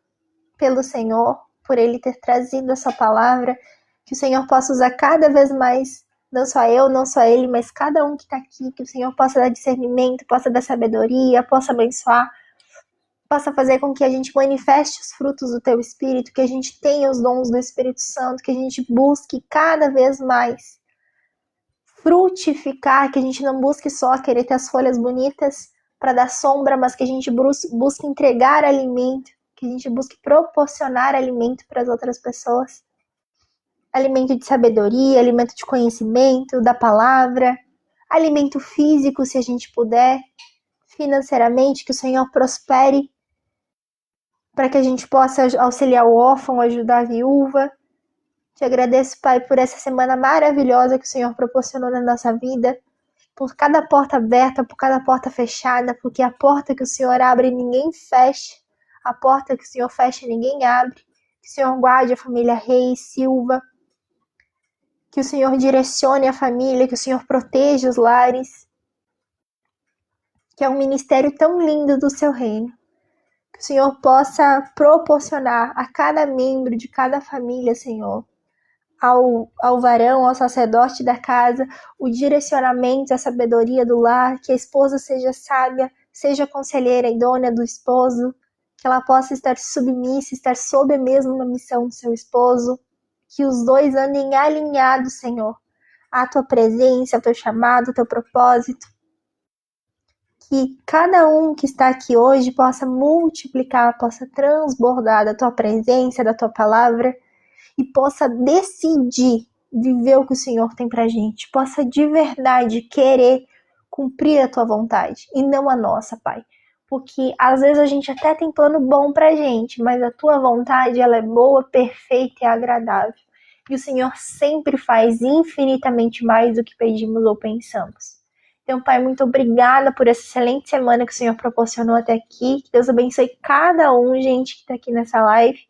pelo Senhor, por ele ter trazido essa palavra. Que o Senhor possa usar cada vez mais, não só eu, não só ele, mas cada um que está aqui. Que o Senhor possa dar discernimento, possa dar sabedoria, possa abençoar. Possa fazer com que a gente manifeste os frutos do Teu Espírito, que a gente tenha os dons do Espírito Santo, que a gente busque cada vez mais frutificar, que a gente não busque só querer ter as folhas bonitas para dar sombra, mas que a gente busque entregar alimento, que a gente busque proporcionar alimento para as outras pessoas. Alimento de sabedoria, alimento de conhecimento, da palavra, alimento físico, se a gente puder, financeiramente, que o Senhor prospere, para que a gente possa auxiliar o órfão, ajudar a viúva. Te agradeço, Pai, por essa semana maravilhosa que o Senhor proporcionou na nossa vida, por cada porta aberta, por cada porta fechada, porque a porta que o Senhor abre, ninguém fecha, a porta que o Senhor fecha, ninguém abre. Que o Senhor guarde a família Reis, Silva, que o Senhor direcione a família, que o Senhor proteja os lares, que é um ministério tão lindo do seu reino. Que o Senhor possa proporcionar a cada membro de cada família, Senhor, ao varão, ao sacerdote da casa, o direcionamento, a sabedoria do lar, que a esposa seja sábia, seja conselheira idônea do esposo, que ela possa estar submissa, estar sob a mesma missão do seu esposo, que os dois andem alinhados, Senhor, à tua presença, ao teu chamado, ao teu propósito. Que cada um que está aqui hoje possa multiplicar, possa transbordar da tua presença, da tua palavra e possa decidir viver o que o Senhor tem pra gente. Possa de verdade querer cumprir a tua vontade e não a nossa, Pai. Porque às vezes a gente até tem plano bom pra gente, mas a tua vontade ela é boa, perfeita e agradável. E o Senhor sempre faz infinitamente mais do que pedimos ou pensamos. Então, Pai, muito obrigada por essa excelente semana que o Senhor proporcionou até aqui. Que Deus abençoe cada um, gente, que está aqui nessa live.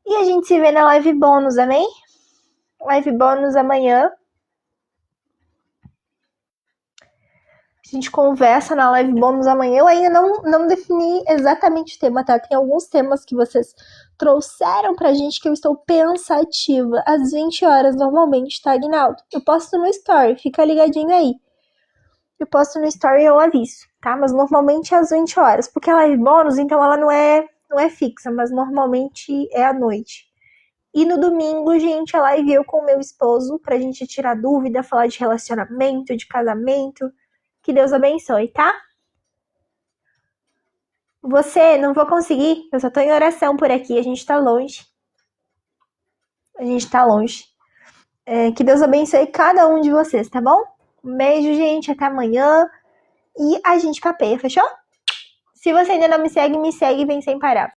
E a gente se vê na live bônus, amém? Live bônus amanhã. A gente conversa na live bônus amanhã. Eu ainda não defini exatamente o tema, tá? Tem alguns temas que vocês trouxeram pra gente que eu estou pensativa. Às 20 horas, normalmente, tá, Aguinaldo? Eu posto no story, fica ligadinho aí. Eu posto no story e eu aviso, tá? Mas normalmente é às 20 horas, porque a live bônus, então ela não é fixa, mas normalmente é à noite. E no domingo, gente, a live eu com o meu esposo, pra gente tirar dúvida, falar de relacionamento, de casamento. Que Deus abençoe, tá? Você, não vou conseguir, eu só tô em oração por aqui, a gente tá longe. A gente tá longe. Que Deus abençoe cada um de vocês, tá bom? Um beijo, gente. Até amanhã. E a gente papeia, fechou? Se você ainda não me segue e vem sem parar.